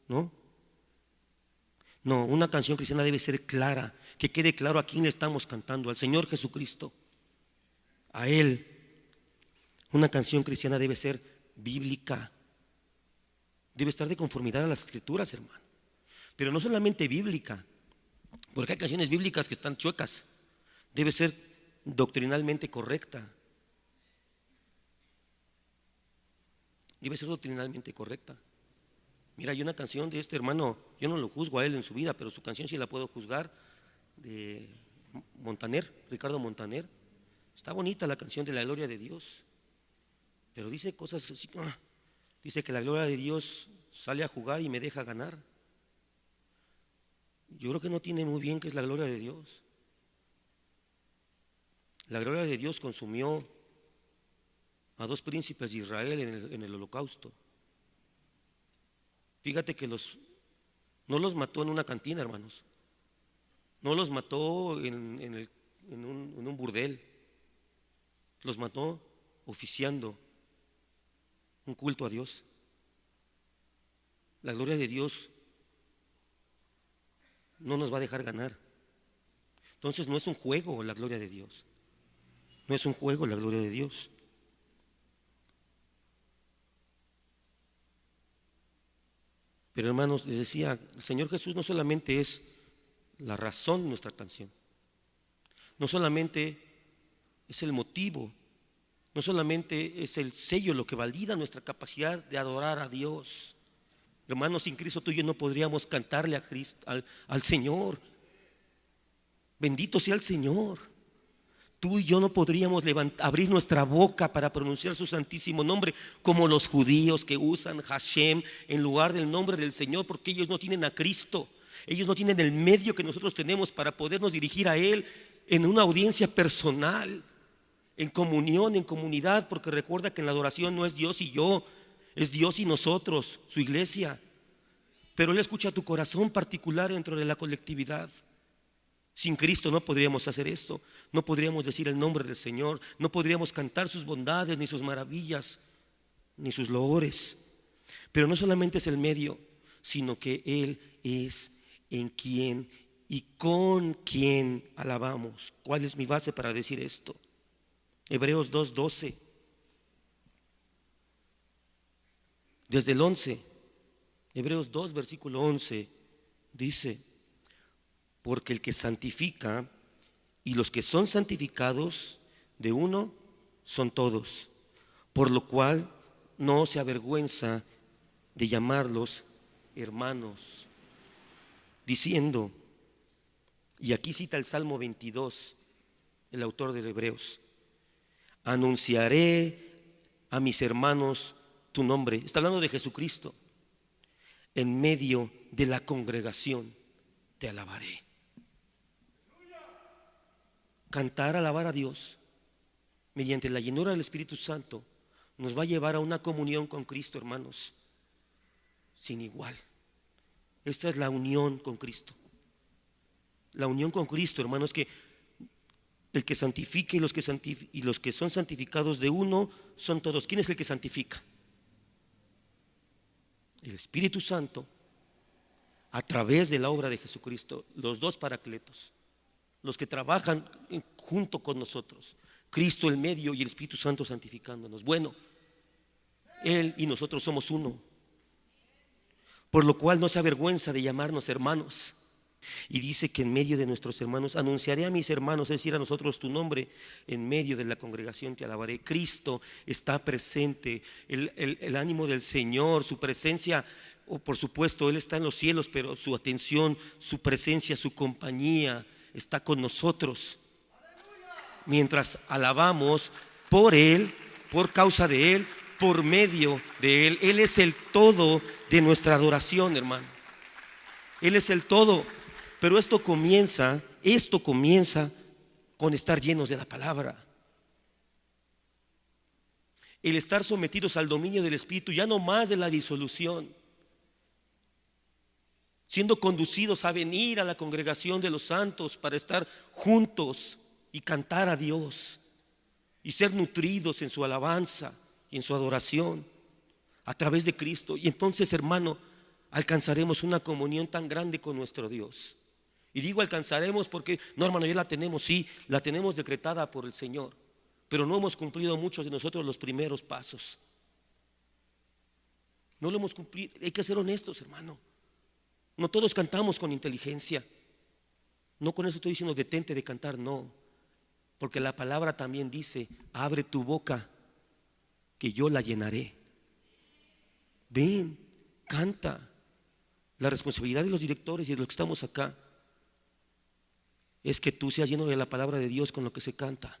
¿no? No, una canción cristiana debe ser clara, que quede claro a quién le estamos cantando: al Señor Jesucristo, a Él. Una canción cristiana debe ser bíblica, debe estar de conformidad a las Escrituras, hermano. Pero no solamente bíblica, porque hay canciones bíblicas que están chuecas. Debe ser doctrinalmente correcta. Debe ser doctrinalmente correcta. Mira, hay una canción de este hermano, yo no lo juzgo a él en su vida, pero su canción sí la puedo juzgar, de Montaner, Ricardo Montaner. Está bonita la canción de la gloria de Dios, pero dice cosas así. Dice que la gloria de Dios sale a jugar y me deja ganar. Yo creo que no tiene muy bien qué es la gloria de Dios. La gloria de Dios consumió a 2 príncipes de Israel en el holocausto. Fíjate que no los mató en una cantina, hermanos. No los mató en un burdel. Los mató oficiando un culto a Dios. La gloria de Dios no nos va a dejar ganar. Entonces no es un juego la gloria de Dios. No es un juego la gloria de Dios. Pero hermanos, les decía, el Señor Jesús no solamente es la razón de nuestra canción, no solamente es el motivo, no solamente es el sello lo que valida nuestra capacidad de adorar a Dios. Hermanos, sin Cristo tú y yo no podríamos cantarle a Cristo, al Señor. Bendito sea el Señor. Tú y yo no podríamos abrir nuestra boca para pronunciar su santísimo nombre como los judíos que usan Hashem en lugar del nombre del Señor, porque ellos no tienen a Cristo. Ellos no tienen el medio que nosotros tenemos para podernos dirigir a Él en una audiencia personal, en comunión, en comunidad, porque recuerda que en la adoración no es Dios y yo, es Dios y nosotros, su iglesia. Pero Él escucha tu corazón particular dentro de la colectividad. Sin Cristo no podríamos hacer esto, no podríamos decir el nombre del Señor, no podríamos cantar sus bondades, ni sus maravillas, ni sus loores. Pero no solamente es el medio, sino que Él es en quien y con quien alabamos. ¿Cuál es mi base para decir esto? Hebreos 2:12. Desde el 11, Hebreos 2, versículo 11, dice: porque el que santifica y los que son santificados de uno son todos, por lo cual no se avergüenza de llamarlos hermanos, diciendo, y aquí cita el Salmo 22, el autor de Hebreos: anunciaré a mis hermanos tu nombre. Está hablando de Jesucristo. En medio de la congregación te alabaré. Cantar, alabar a Dios mediante la llenura del Espíritu Santo nos va a llevar a una comunión con Cristo, hermanos, sin igual. Esta es la unión con Cristo. La unión con Cristo, hermanos, que el que santifica y los que son santificados de uno son todos. ¿Quién es el que santifica? El Espíritu Santo, a través de la obra de Jesucristo, los dos paracletos, los que trabajan junto con nosotros, Cristo el medio y el Espíritu Santo santificándonos. Bueno, Él y nosotros somos uno, por lo cual no se avergüenza de llamarnos hermanos. Y dice que en medio de nuestros hermanos anunciaré a mis hermanos, es decir, a nosotros tu nombre, en medio de la congregación te alabaré. Cristo está presente, el ánimo del Señor, su presencia, por supuesto, Él está en los cielos, pero su atención, su presencia, su compañía está con nosotros mientras alabamos por Él, por causa de Él, por medio de Él. Él es el todo de nuestra adoración, hermano. Él es el todo. Pero esto comienza con estar llenos de la palabra. El estar sometidos al dominio del Espíritu, ya no más de la disolución, siendo conducidos a venir a la congregación de los santos para estar juntos y cantar a Dios y ser nutridos en su alabanza y en su adoración a través de Cristo. Y entonces, hermano, alcanzaremos una comunión tan grande con nuestro Dios. Y digo alcanzaremos porque, no, hermano, ya la tenemos, sí, la tenemos decretada por el Señor, pero no hemos cumplido muchos de nosotros los primeros pasos. No lo hemos cumplido. Hay que ser honestos, hermano. No todos cantamos con inteligencia. No con eso estoy diciendo detente de cantar, no. Porque la palabra también dice: abre tu boca que yo la llenaré. Ven, canta. La responsabilidad de los directores y de los que estamos acá es que tú seas lleno de la palabra de Dios con lo que se canta.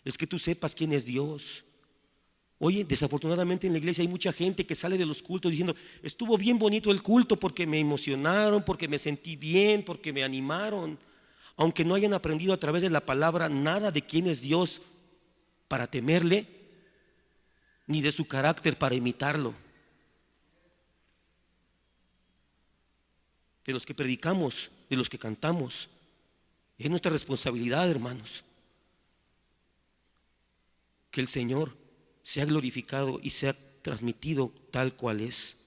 Es que tú sepas quién es Dios. Oye, desafortunadamente en la iglesia hay mucha gente que sale de los cultos diciendo: estuvo bien bonito el culto porque me emocionaron, porque me sentí bien, porque me animaron, aunque no hayan aprendido a través de la palabra nada de quién es Dios para temerle, ni de su carácter para imitarlo. De los que predicamos, de los que cantamos, es nuestra responsabilidad, hermanos, que el Señor sea glorificado y sea transmitido tal cual es.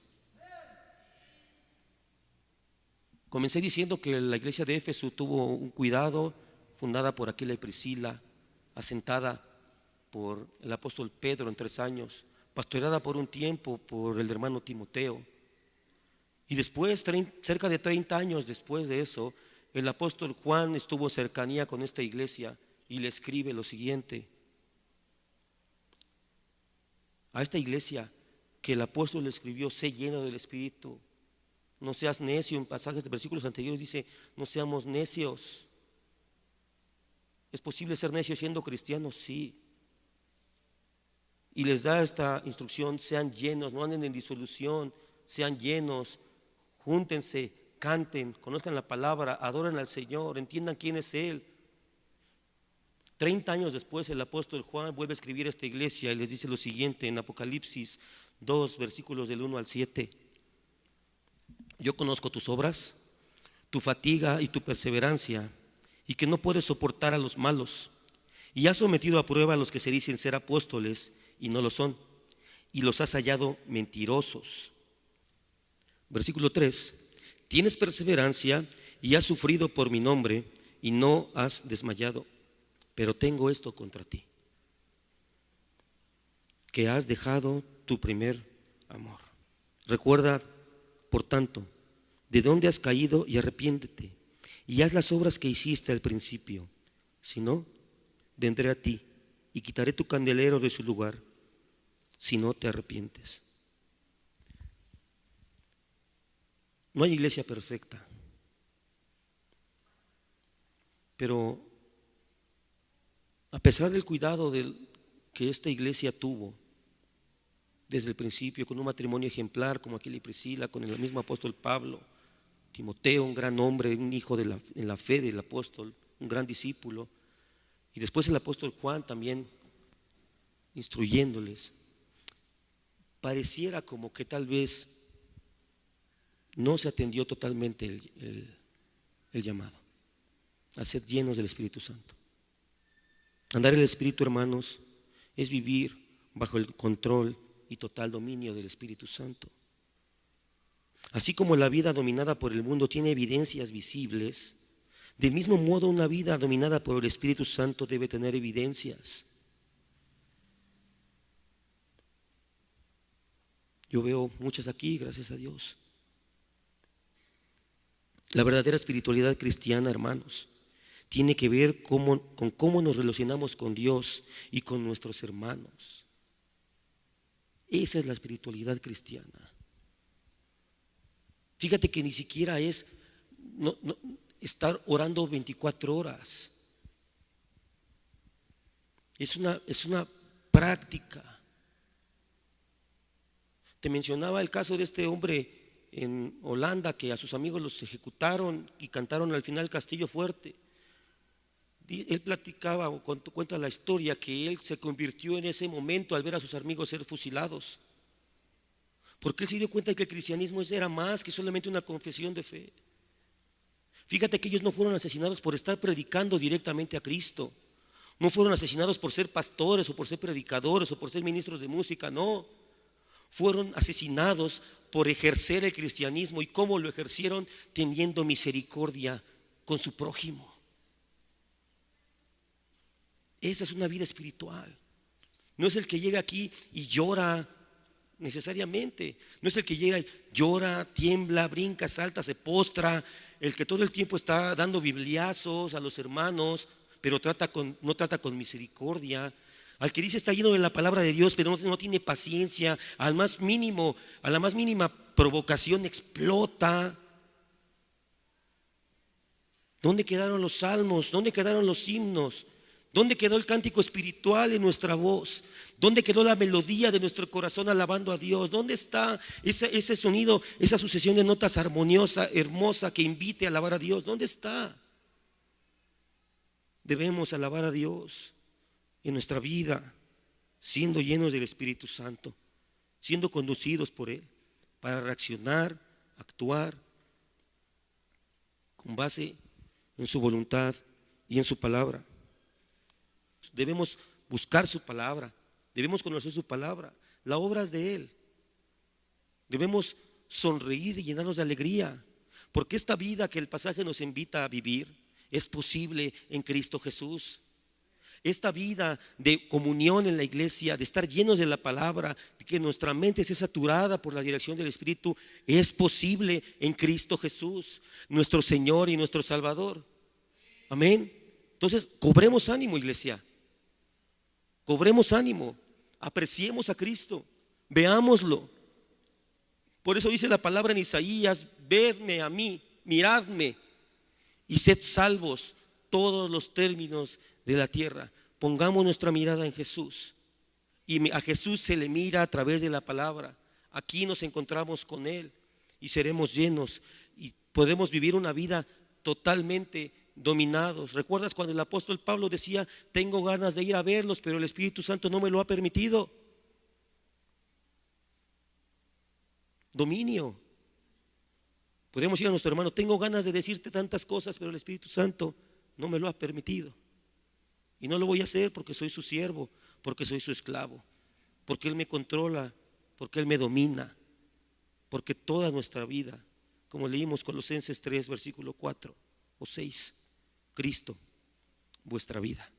Comencé diciendo que la iglesia de Éfeso tuvo un cuidado, fundada por Aquila y Priscila, asentada por el apóstol Pedro en 3 años, pastoreada por un tiempo por el hermano Timoteo. Y después, cerca de 30 años después de eso, el apóstol Juan estuvo en cercanía con esta iglesia y le escribe lo siguiente: a esta iglesia que el apóstol le escribió: sé lleno del Espíritu, no seas necio. En pasajes de versículos anteriores dice: no seamos necios ¿Es posible ser necio siendo cristiano? Sí. Y les da esta instrucción: sean llenos, no anden en disolución, sean llenos, júntense, canten, conozcan la palabra, adoren al Señor, entiendan quién es Él. 30 años después el apóstol Juan vuelve a escribir a esta iglesia y les dice lo siguiente en Apocalipsis 2, versículos del 1 al 7. Yo conozco tus obras, tu fatiga y tu perseverancia, y que no puedes soportar a los malos, y has sometido a prueba a los que se dicen ser apóstoles y no lo son, y los has hallado mentirosos. Versículo 3: tienes perseverancia y has sufrido por mi nombre y no has desmayado, pero tengo esto contra ti, que has dejado tu primer amor. Recuerda, por tanto, de dónde has caído y arrepiéntete y haz las obras que hiciste al principio. Si no, vendré a ti y quitaré tu candelero de su lugar si no te arrepientes. No hay iglesia perfecta, pero a pesar del cuidado que esta iglesia tuvo desde el principio, con un matrimonio ejemplar como Aquila y Priscila, con el mismo apóstol Pablo, Timoteo, un gran hombre, un hijo en la fe del apóstol, un gran discípulo, y después el apóstol Juan también instruyéndoles, pareciera como que tal vez no se atendió totalmente el llamado a ser llenos del Espíritu Santo. Andar en el Espíritu, hermanos, es vivir bajo el control y total dominio del Espíritu Santo. Así como la vida dominada por el mundo tiene evidencias visibles, del mismo modo una vida dominada por el Espíritu Santo debe tener evidencias. Yo veo muchas aquí, gracias a Dios. La verdadera espiritualidad cristiana, hermanos, tiene que ver con cómo nos relacionamos con Dios y con nuestros hermanos. Esa es la espiritualidad cristiana. Fíjate que ni siquiera es estar orando 24 horas. Es una práctica. Te mencionaba el caso de este hombre en Holanda que a sus amigos los ejecutaron y cantaron al final Castillo Fuerte. Él platicaba o cuenta la historia que él se convirtió en ese momento al ver a sus amigos ser fusilados, porque él se dio cuenta de que el cristianismo era más que solamente una confesión de fe. Fíjate que ellos no fueron asesinados por estar predicando directamente a Cristo, no fueron asesinados por ser pastores o por ser predicadores o por ser ministros de música, no. Fueron asesinados por ejercer el cristianismo. ¿Y cómo lo ejercieron? Teniendo misericordia con su prójimo. Esa es una vida espiritual. No es el que llega aquí y llora necesariamente. No es el que llega y llora, tiembla, brinca, salta, se postra. El que todo el tiempo está dando bibliazos a los hermanos, pero no trata con misericordia. Al que dice está lleno de la palabra de Dios, pero no tiene paciencia. A la más mínima provocación explota. ¿Dónde quedaron los salmos? ¿Dónde quedaron los himnos? ¿Dónde quedó el cántico espiritual en nuestra voz? ¿Dónde quedó la melodía de nuestro corazón alabando a Dios? ¿Dónde está ese sonido, esa sucesión de notas armoniosa, hermosa, que invite a alabar a Dios? ¿Dónde está? Debemos alabar a Dios en nuestra vida, siendo llenos del Espíritu Santo, siendo conducidos por Él para reaccionar, actuar con base en su voluntad y en su palabra. Debemos buscar su palabra, debemos conocer su palabra. La obra es de Él. Debemos sonreír y llenarnos de alegría, porque esta vida que el pasaje nos invita a vivir es posible en Cristo Jesús. Esta vida de comunión en la iglesia, de estar llenos de la palabra, de que nuestra mente esté saturada por la dirección del Espíritu, es posible en Cristo Jesús, nuestro Señor y nuestro Salvador. Amén. Entonces, cobremos ánimo, iglesia. Cobremos ánimo. Apreciemos a Cristo. Veámoslo. Por eso dice la palabra en Isaías: vedme a mí, miradme y sed salvos todos los términos de la tierra. Pongamos nuestra mirada en Jesús. Y a Jesús se le mira a través de la palabra. Aquí nos encontramos con Él y seremos llenos y podremos vivir una vida totalmente dominados. ¿Recuerdas cuando el apóstol Pablo decía: tengo ganas de ir a verlos, pero el Espíritu Santo no me lo ha permitido? Dominio. Podemos ir a nuestro hermano: tengo ganas de decirte tantas cosas, pero el Espíritu Santo no me lo ha permitido. Y no lo voy a hacer porque soy su siervo, porque soy su esclavo, porque Él me controla, porque Él me domina, porque toda nuestra vida, como leímos Colosenses 3, versículo 4 o 6, Cristo, vuestra vida.